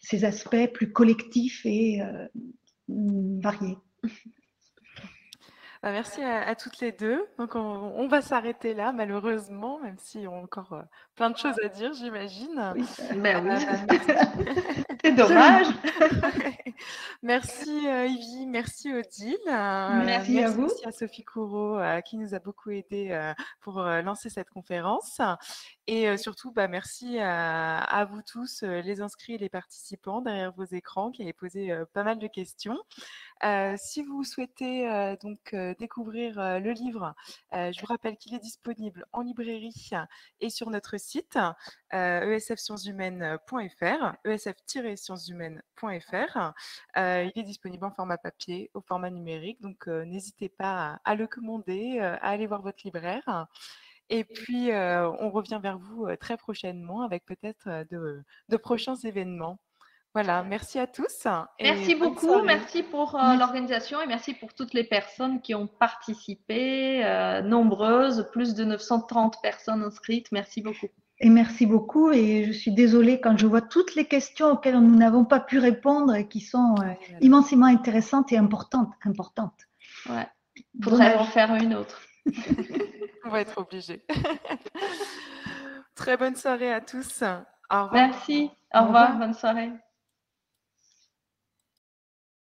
ces aspects plus collectifs et variés. Merci à toutes les deux. Donc, on va s'arrêter là, malheureusement, même si on a encore plein de choses à dire, j'imagine. Oui, oui. Merci. C'est dommage. Merci Yvi, merci Odile. Merci à vous. Aussi à Sophie Couraud qui nous a beaucoup aidé pour lancer cette conférence. Et surtout, merci à vous tous, les inscrits et les participants derrière vos écrans qui avez posé pas mal de questions. Si vous souhaitez découvrir le livre, je vous rappelle qu'il est disponible en librairie et sur notre site esfscienceshumaines.fr, esf-scienceshumaines.fr. Il est disponible en format papier, au format numérique, donc n'hésitez pas à le commander, à aller voir votre libraire. Et puis, on revient vers vous très prochainement avec peut-être de prochains événements. Voilà, merci à tous. Merci beaucoup, merci pour l'organisation et merci pour toutes les personnes qui ont participé, nombreuses, plus de 930 personnes inscrites. Merci beaucoup. Et merci beaucoup. Et je suis désolée quand je vois toutes les questions auxquelles nous n'avons pas pu répondre et qui sont immensément intéressantes et importantes. Ouais. Faudrait en faire une autre. On va être obligés. Très bonne soirée à tous. Au revoir. Merci. Au revoir. Bonne soirée.